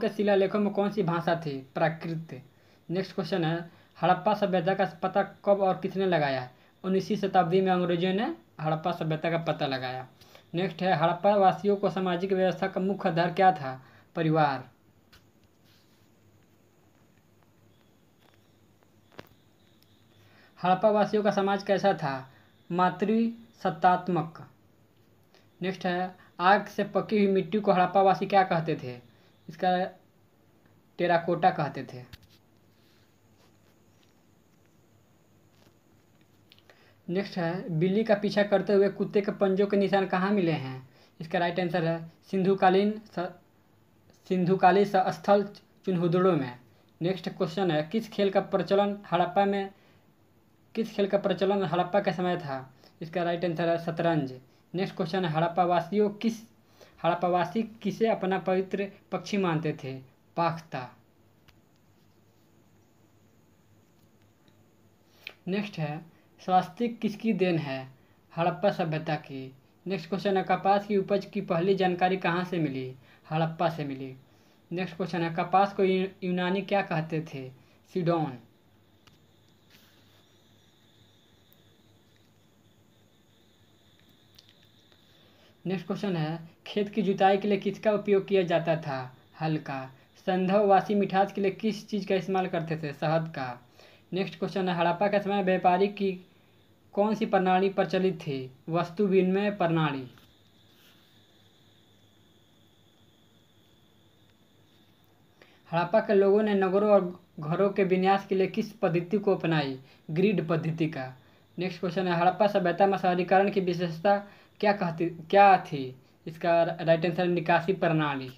के शिलालेखों में कौन सी भाषा थी? प्राकृत। नेक्स्ट क्वेश्चन है हड़प्पा सभ्यता का पता कब और किसने लगाया? 19वीं शताब्दी में अंग्रेजों ने हड़प्पा सभ्यता का पता लगाया। नेक्स्ट है हड़प्पा वासियों को सामाजिक व्यवस्था का मुख्य आधार क्या था? परिवार। हड़प्पा वासियों का समाज कैसा था? मातृसत्तात्मक। नेक्स्ट है आग से पकी हुई मिट्टी को हड़प्पावासी क्या कहते थे? इसका टेराकोटा कहते थे। नेक्स्ट है बिल्ली का पीछा करते हुए कुत्ते के पंजों के निशान कहाँ मिले हैं? इसका राइट आंसर है सिंधुकालीन स्थल चिन्हुदड़ों में। नेक्स्ट क्वेश्चन है किस खेल का प्रचलन हड़प्पा के समय था? इसका राइट आंसर है शतरंज। नेक्स्ट क्वेश्चन है हड़प्पावासी किसे अपना पवित्र पक्षी मानते थे? पाख्ता। नेक्स्ट है स्वास्तिक किसकी देन है? हड़प्पा सभ्यता की। नेक्स्ट क्वेश्चन है कपास की उपज की पहली जानकारी कहाँ से मिली? हड़प्पा से मिली। नेक्स्ट क्वेश्चन है कपास को यूनानी क्या कहते थे? सीडोन। नेक्स्ट क्वेश्चन है खेत की जुताई के लिए किसका उपयोग किया जाता था? हल का। संधववासी मिठास के लिए किस चीज़ का इस्तेमाल करते थे? शहद का। नेक्स्ट क्वेश्चन है हड़प्पा के समय व्यापारी की कौन सी प्रणाली प्रचलित थी? वस्तु विनिमय प्रणाली। हड़प्पा के लोगों ने नगरों और घरों के विन्यास के लिए किस पद्धति को अपनाई? ग्रिड पद्धति का। नेक्स्ट क्वेश्चन है हड़प्पा सभ्यता में शहरीकरण की विशेषता क्या थी? इसका राइट आंसर निकासी प्रणाली।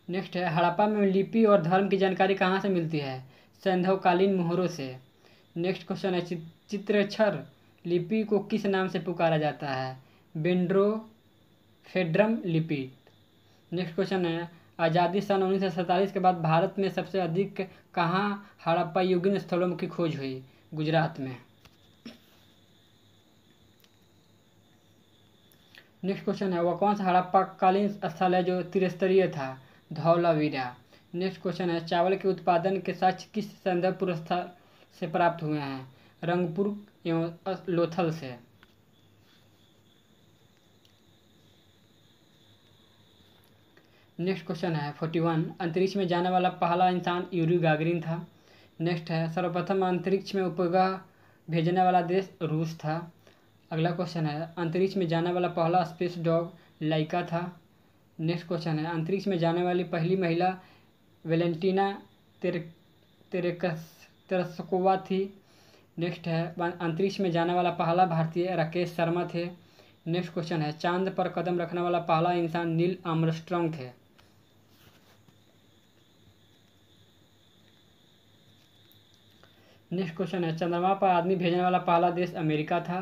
नेक्स्ट है हड़प्पा में लिपि और धर्म की जानकारी कहाँ से मिलती है? सैंधवकालीन मोहरों से। नेक्स्ट क्वेश्चन है चित्रक्षर लिपि को किस नाम से पुकारा जाता है? फेड्रम लिपि। नेक्स्ट क्वेश्चन है आज़ादी सन 1947 के बाद भारत में सबसे अधिक कहाँ हड़प्पा युगीन स्थलों की खोज हुई? गुजरात में। नेक्स्ट क्वेश्चन है वह कौन सा हड़प्पा कालीन स्थल है जो त्रिस्तरीय था? धौलावीरा। नेक्स्ट क्वेश्चन है चावल के उत्पादन के साक्ष्य किस संदर्भ पुरस्कार से प्राप्त हुए हैं? रंगपुर एवं लोथल से। नेक्स्ट क्वेश्चन है 41 अंतरिक्ष में जाने वाला पहला इंसान यूरी गागरिन था। नेक्स्ट है सर्वप्रथम अंतरिक्ष में उपग्रह भेजने वाला देश रूस था। अगला क्वेश्चन है अंतरिक्ष में जाने वाला पहला स्पेस डॉग लाइका था। नेक्स्ट क्वेश्चन है अंतरिक्ष में जाने वाली पहली महिला वेलेंटीना तेरेस्कोवा थी। नेक्स्ट है अंतरिक्ष में जाने वाला पहला भारतीय राकेश शर्मा थे। नेक्स्ट क्वेश्चन है चांद पर कदम रखने वाला पहला इंसान नील आर्मस्ट्रांग थे। नेक्स्ट क्वेश्चन है चंद्रमा पर आदमी भेजने वाला पहला देश अमेरिका था।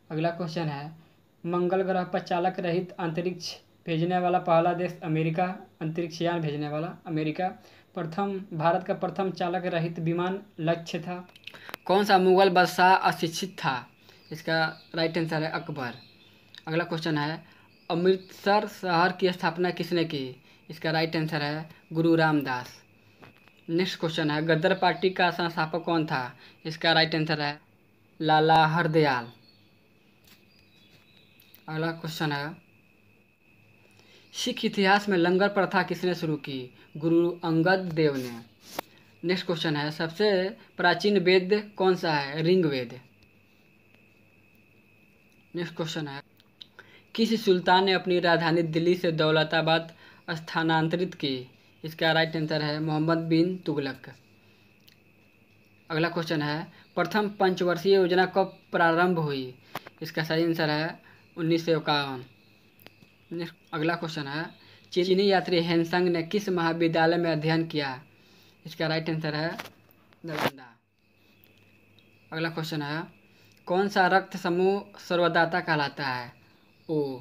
अगला क्वेश्चन है मंगल ग्रह पर चालक रहित अंतरिक्ष भेजने वाला पहला देश अमेरिका। अंतरिक्षयान भेजने वाला अमेरिका। भारत का प्रथम चालक रहित विमान लक्ष्य था। कौन सा मुगल बादशाह अशिक्षित था? इसका राइट आंसर है अकबर। अगला क्वेश्चन है अमृतसर शहर की स्थापना किसने की? इसका राइट आंसर है गुरु रामदास। नेक्स्ट क्वेश्चन है गदर पार्टी का संस्थापक कौन था? इसका राइट आंसर है लाला हरदयाल। अगला क्वेश्चन है सिख इतिहास में लंगर प्रथा किसने शुरू की? गुरु अंगद देव ने। नेक्स्ट क्वेश्चन है सबसे प्राचीन वेद कौन सा है? ऋग्वेद। नेक्स्ट क्वेश्चन है किस सुल्तान ने अपनी राजधानी दिल्ली से दौलताबाद स्थानांतरित की? इसका राइट आंसर है मोहम्मद बिन तुगलक। अगला क्वेश्चन है प्रथम पंचवर्षीय योजना कब प्रारंभ हुई? इसका सही आंसर है 1951। नेक्स्ट अगला क्वेश्चन है चीनी यात्री हेनसंग ने किस महाविद्यालय में अध्ययन किया? इसका राइट आंसर है नालंदा। अगला क्वेश्चन है, कौन सा रक्त समूह सर्वदाता कहलाता है? ओ।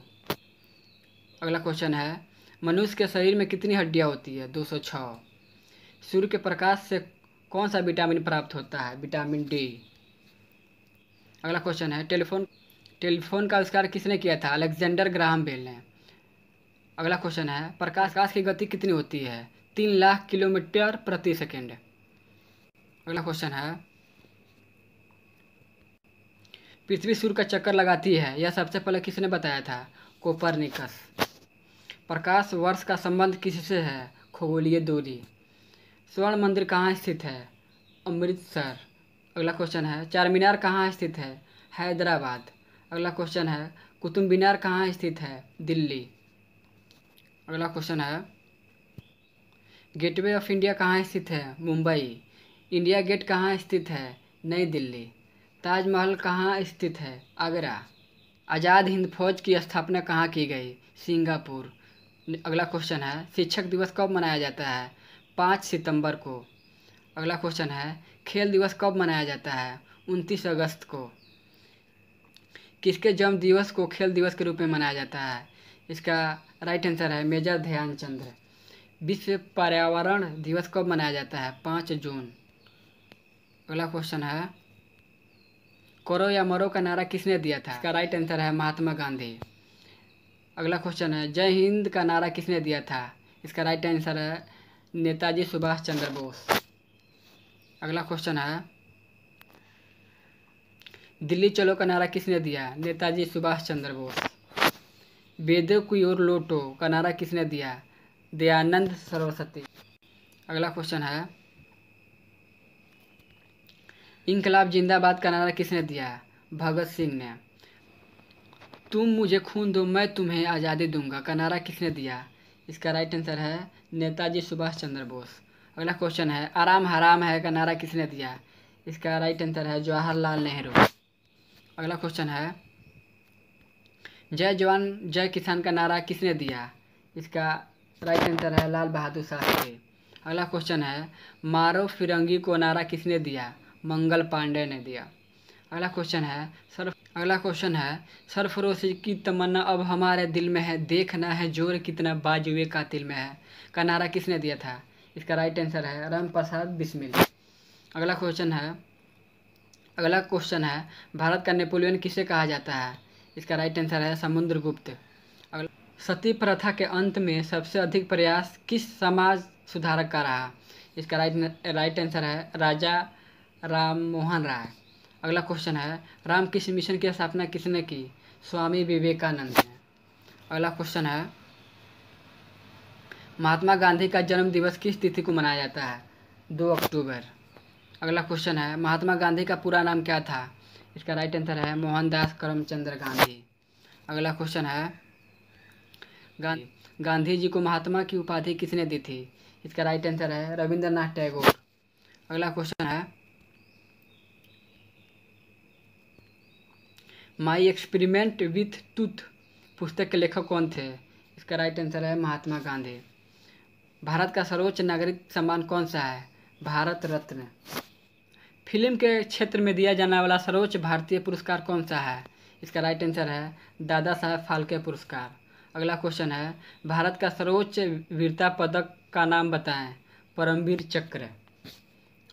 अगला क्वेश्चन है, मनुष्य के शरीर में कितनी हड्डियां होती है? 206। सूर्य के प्रकाश से कौन सा विटामिन प्राप्त होता है? Vitamin D. अगला क्वेश्चन है, टेलीफोन का आविष्कार किसने किया था? अलेक्जेंडर ग्राहम बेल ने। अगला क्वेश्चन है, प्रकाश की गति कितनी होती है? 3 लाख किलोमीटर प्रति सेकेंड। अगला क्वेश्चन है, पृथ्वी सूर्य का चक्कर लगाती है, यह सबसे पहले किसने बताया था? कोपरनिकस। प्रकाश वर्ष का संबंध किससे है? खगोलीय दूरी। स्वर्ण मंदिर कहाँ स्थित है? अमृतसर। अगला क्वेश्चन है, चार मीनार कहाँ स्थित है? हैदराबाद। अगला क्वेश्चन है, कुतुब मीनार कहाँ स्थित है? दिल्ली। अगला क्वेश्चन है, गेटवे ऑफ इंडिया कहाँ स्थित है? मुंबई। इंडिया गेट कहाँ स्थित है? नई दिल्ली। ताजमहल कहाँ स्थित है? आगरा। आज़ाद हिंद फौज की स्थापना कहाँ की गई? सिंगापुर। अगला क्वेश्चन है, शिक्षक दिवस कब मनाया जाता है? 5 सितंबर को। अगला क्वेश्चन है, खेल दिवस कब मनाया जाता है? 29 अगस्त को। किसके जन्म दिवस को खेल दिवस के रूप में मनाया जाता है? इसका राइट आंसर है मेजर ध्यानचंद। विश्व पर्यावरण दिवस कब मनाया जाता है? 5 जून। अगला क्वेश्चन है, करो या मरो का नारा किसने दिया था? इसका राइट आंसर है महात्मा गांधी। अगला क्वेश्चन है, जय हिंद का नारा किसने दिया था? इसका राइट आंसर है नेताजी सुभाष चंद्र बोस। अगला क्वेश्चन है, दिल्ली चलो का नारा किसने दिया? नेताजी सुभाष चंद्र बोस। वेदों की ओर लौटो का नारा किसने दिया? दयानंद सरस्वती। अगला क्वेश्चन है, इनकलाब जिंदाबाद का नारा किसने दिया? भगत सिंह ने। तुम मुझे खून दो मैं तुम्हें आज़ादी दूंगा का नारा किसने दिया? इसका राइट आंसर है नेताजी सुभाष चंद्र बोस। अगला क्वेश्चन है, आराम हराम है का नारा किसने दिया? इसका राइट आंसर है जवाहरलाल नेहरू। अगला क्वेश्चन है, जय जवान जय किसान का नारा किसने दिया? इसका राइट आंसर है लाल बहादुर शास्त्री। अगला क्वेश्चन है, मारो फिरंगी को नारा किसने दिया? मंगल पांडे ने दिया। अगला क्वेश्चन है, सरफरोशी की तमन्ना अब हमारे दिल में है, देखना है जोर कितना बाजुए कातिल में है का नारा किसने दिया था? इसका राइट आंसर है राम प्रसाद बिस्मिल। अगला क्वेश्चन है, भारत का नेपोलियन किसे कहा जाता है? इसका राइट आंसर है समुद्रगुप्त। अगला, सती प्रथा के अंत में सबसे अधिक प्रयास किस समाज सुधारक का रहा? इसका राइट आंसर है राजा राम मोहन राय। अगला क्वेश्चन है, रामकृष्ण मिशन की स्थापना किसने की? स्वामी विवेकानंद ने। अगला क्वेश्चन है, महात्मा गांधी का जन्म दिवस किस तिथि को मनाया जाता है? 2 अक्टूबर। अगला क्वेश्चन है, महात्मा गांधी का पूरा नाम क्या था? इसका राइट आंसर है मोहनदास करमचंद गांधी। अगला क्वेश्चन है, गांधी जी को महात्मा की उपाधि किसने दी थी? इसका राइट आंसर है रविंद्रनाथ टैगोर। अगला क्वेश्चन है, माई एक्सपेरिमेंट विथ टूथ पुस्तक के लेखक कौन थे? इसका राइट आंसर है महात्मा गांधी। भारत का सर्वोच्च नागरिक सम्मान कौन सा है? भारत रत्न। फिल्म के क्षेत्र में दिया जाने वाला सर्वोच्च भारतीय पुरस्कार कौन सा है? इसका राइट आंसर है दादा साहब फाल्के पुरस्कार। अगला क्वेश्चन है, भारत का सर्वोच्च वीरता पदक का नाम बताएं। परमवीर चक्र।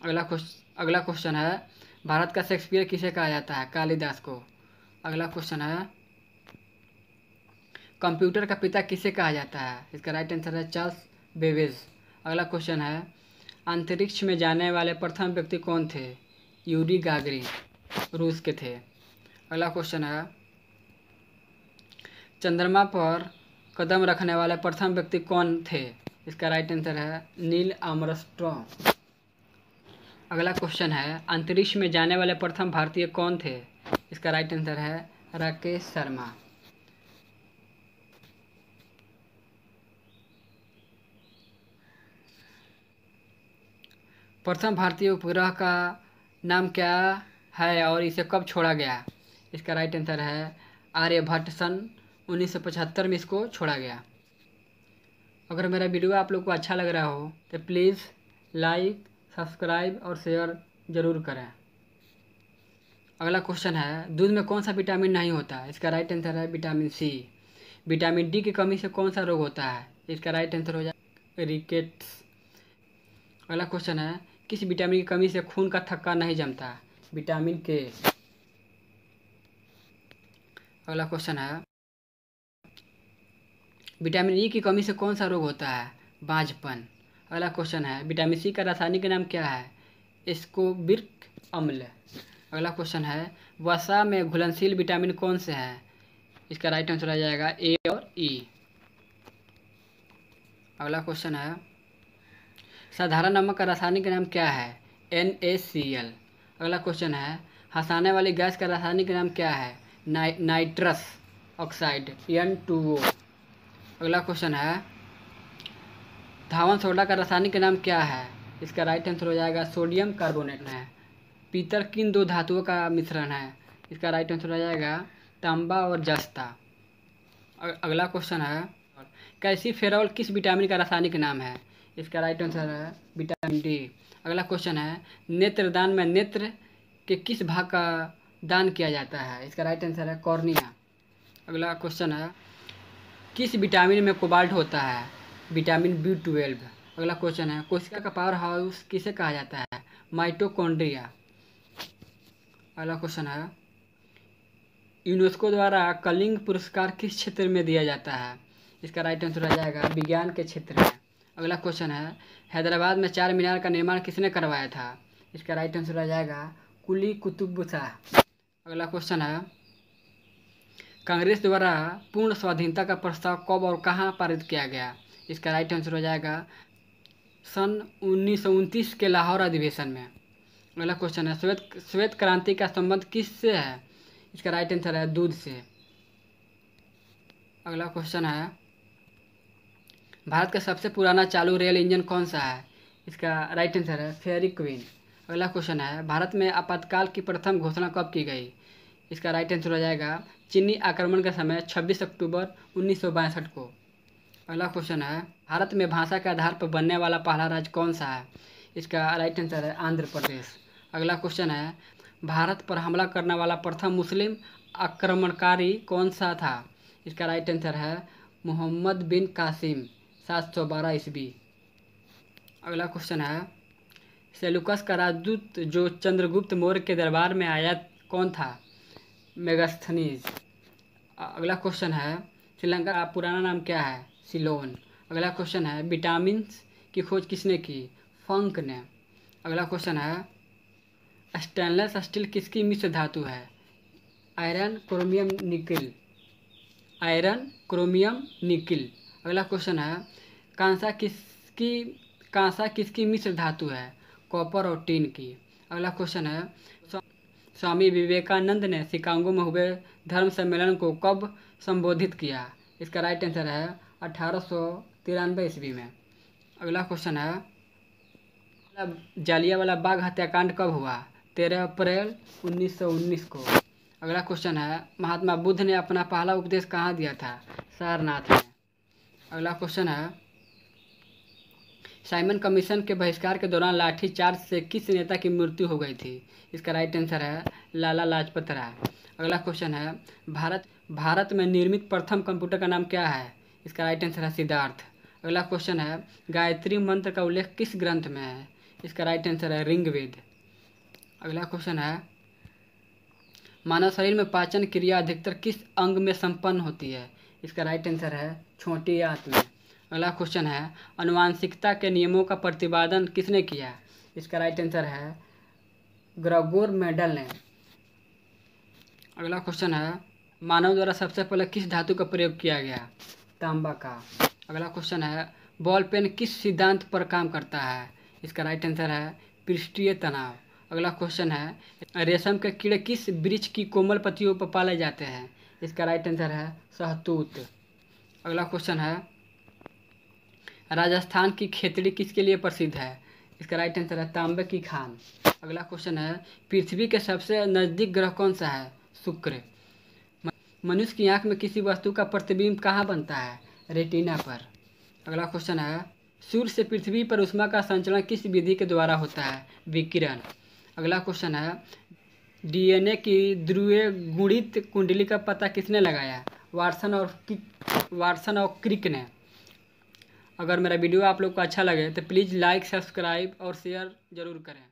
अगला क्वेश्चन है, भारत का शेक्सपियर किसे कहा जाता है? कालिदास को। अगला क्वेश्चन है, कंप्यूटर का पिता किसे कहा जाता है? इसका राइट आंसर है चार्ल्स बेबेज। अगला क्वेश्चन है, अंतरिक्ष में जाने वाले प्रथम व्यक्ति कौन थे? यूरी गागरिन, रूस के थे। अगला क्वेश्चन है, चंद्रमा पर कदम रखने वाले प्रथम व्यक्ति कौन थे? इसका राइट आंसर है नील आर्मस्ट्रॉन्ग। अगला क्वेश्चन है, अंतरिक्ष में जाने वाले प्रथम भारतीय कौन थे? इसका राइट आंसर है राकेश शर्मा। प्रथम भारतीय उपग्रह का नाम क्या है और इसे कब छोड़ा गया? इसका राइट आंसर है आर्यभट्ट। सन 1975 में इसको छोड़ा गया। अगर मेरा वीडियो आप लोग को अच्छा लग रहा हो तो प्लीज़ लाइक, सब्सक्राइब और शेयर ज़रूर करें। अगला क्वेश्चन है, दूध में कौन सा विटामिन नहीं होता? इसका राइट आंसर है विटामिन सी। विटामिन डी की कमी से कौन सा रोग होता है? इसका राइट आंसर हो जाए रिकेट्स। अगला क्वेश्चन है, किस विटामिन की कमी से खून का थक्का नहीं जमता? विटामिन के। अगला क्वेश्चन है, विटामिन ई की कमी से कौन सा रोग होता है? बांझपन। अगला क्वेश्चन है, विटामिन सी का रासायनिक नाम क्या है? एस्कोर्बिक अम्ल। अगला क्वेश्चन है, वसा में घुलनशील विटामिन कौन से हैं? इसका राइट आंसर आ जाएगा ए और ई। अगला क्वेश्चन है, साधारण नमक का रासायनिक नाम क्या है? NaCl। अगला क्वेश्चन है, हंसाने वाली गैस का रासायनिक नाम क्या है? Nitrous oxide N2O। अगला क्वेश्चन है, धावन सोडा का रासायनिक नाम क्या है? इसका राइट आंसर हो जाएगा सोडियम कार्बोनेट है। पीतल किन दो धातुओं का मिश्रण है? इसका राइट आंसर हो जाएगा तांबा और जस्ता। अगला क्वेश्चन है, कैल्सीफेरॉल किस विटामिन का रासायनिक नाम है? इसका राइट आंसर है विटामिन डी। अगला क्वेश्चन है, नेत्रदान में नेत्र के किस भाग का दान किया जाता है? इसका राइट आंसर है कॉर्निया। अगला क्वेश्चन है, किस विटामिन में कोबाल्ट होता है? Vitamin B12। अगला क्वेश्चन है, कोशिका का पावर हाउस किसे कहा जाता है? माइटोकॉन्ड्रिया। अगला क्वेश्चन है, यूनेस्को द्वारा कलिंग पुरस्कार किस क्षेत्र में दिया जाता है? इसका राइट आंसर आ जाएगा विज्ञान के क्षेत्र में। अगला क्वेश्चन है, हैदराबाद में चार मीनार का निर्माण किसने करवाया था? इसका राइट आंसर आ जाएगा कुली कुतुब शाह। अगला क्वेश्चन है, कांग्रेस द्वारा पूर्ण स्वाधीनता का प्रस्ताव कब और कहाँ पारित किया गया? इसका राइट आंसर हो जाएगा सन 1929 के लाहौर अधिवेशन में। अगला क्वेश्चन है, श्वेत क्रांति का संबंध किससे है? इसका राइट आंसर है दूध से। अगला क्वेश्चन है, भारत का सबसे पुराना चालू रेल इंजन कौन सा है? इसका राइट आंसर है फेयरी क्वीन। अगला क्वेश्चन है, भारत में आपातकाल की प्रथम घोषणा कब की गई? इसका राइट आंसर हो जाएगा चीनी आक्रमण का समय 26 अक्टूबर 1962 को। अगला क्वेश्चन है, भारत में भाषा के आधार पर बनने वाला पहला राज्य कौन सा है? इसका राइट आंसर है आंध्र प्रदेश। अगला क्वेश्चन है, भारत पर हमला करने वाला प्रथम मुस्लिम आक्रमणकारी कौन सा था? इसका राइट आंसर है मोहम्मद बिन कासिम 712 ईस्वी। अगला क्वेश्चन है, सेलुकस का राजदूत जो चंद्रगुप्त मौर्य के दरबार में आया कौन था? मेगास्थनीज। अगला क्वेश्चन है, श्रीलंका का पुराना नाम क्या है? सिलोन। अगला क्वेश्चन है, विटामिन की खोज किसने की? फंक ने। अगला क्वेश्चन है, स्टेनलेस स्टील किसकी मिश्र धातु है? Iron chromium nickel. Iron chromium nickel. अगला क्वेश्चन है, कांसा किसकी मिश्र धातु है? कॉपर और टीन की। अगला क्वेश्चन है, स्वामी विवेकानंद ने शिकागो में हुए धर्म सम्मेलन को कब संबोधित किया? इसका राइट आंसर है 1893 ईस्वी में। अगला क्वेश्चन है, जालियांवाला बाग हत्याकांड कब हुआ? 13 अप्रैल 1919 को। अगला क्वेश्चन है, महात्मा बुद्ध ने अपना पहला उपदेश कहाँ दिया था? सारनाथ में। अगला क्वेश्चन है, साइमन कमीशन के बहिष्कार के दौरान लाठीचार्ज से किस नेता की मृत्यु हो गई थी? इसका राइट आंसर है लाला लाजपत राय। अगला क्वेश्चन है, भारत में निर्मित प्रथम कंप्यूटर का नाम क्या है? इसका राइट आंसर है सिद्धार्थ। अगला क्वेश्चन है, गायत्री मंत्र का उल्लेख किस ग्रंथ में है? इसका राइट आंसर है ऋग्वेद। अगला क्वेश्चन है, मानव शरीर में पाचन क्रिया अधिकतर किस अंग में संपन्न होती है? इसका राइट आंसर है छोटी आंत में। अगला क्वेश्चन है, आनुवांशिकता के नियमों का प्रतिपादन किसने किया? इसका राइट आंसर है ग्रेगोर मेंडल ने। अगला क्वेश्चन है, मानव द्वारा सबसे पहले किस धातु का प्रयोग किया गया? तांबा का। अगला क्वेश्चन है, बॉल पेन किस सिद्धांत पर काम करता है? इसका राइट आंसर है पृष्ठीय तनाव। अगला क्वेश्चन है, रेशम के कीड़े किस वृक्ष की कोमल पत्तियों पर पाले जाते हैं? इसका राइट आंसर है शहतूत। अगला क्वेश्चन है, राजस्थान की खेतड़ी किसके लिए प्रसिद्ध है? इसका राइट आंसर है तांबे की खान। अगला क्वेश्चन है, पृथ्वी के सबसे नज़दीक ग्रह कौन सा है? शुक्र। मनुष्य की आंख में किसी वस्तु का प्रतिबिंब कहाँ बनता है? रेटिना पर। अगला क्वेश्चन है, सूर्य से पृथ्वी पर ऊष्मा का संचरण किस विधि के द्वारा होता है? विकिरण। अगला क्वेश्चन है, डीएनए की ध्रुवीय गुणित कुंडली का पता किसने लगाया? वाटसन और क्रिक ने। अगर मेरा वीडियो आप लोग को अच्छा लगे तो प्लीज़ लाइक, सब्सक्राइब और शेयर ज़रूर करें।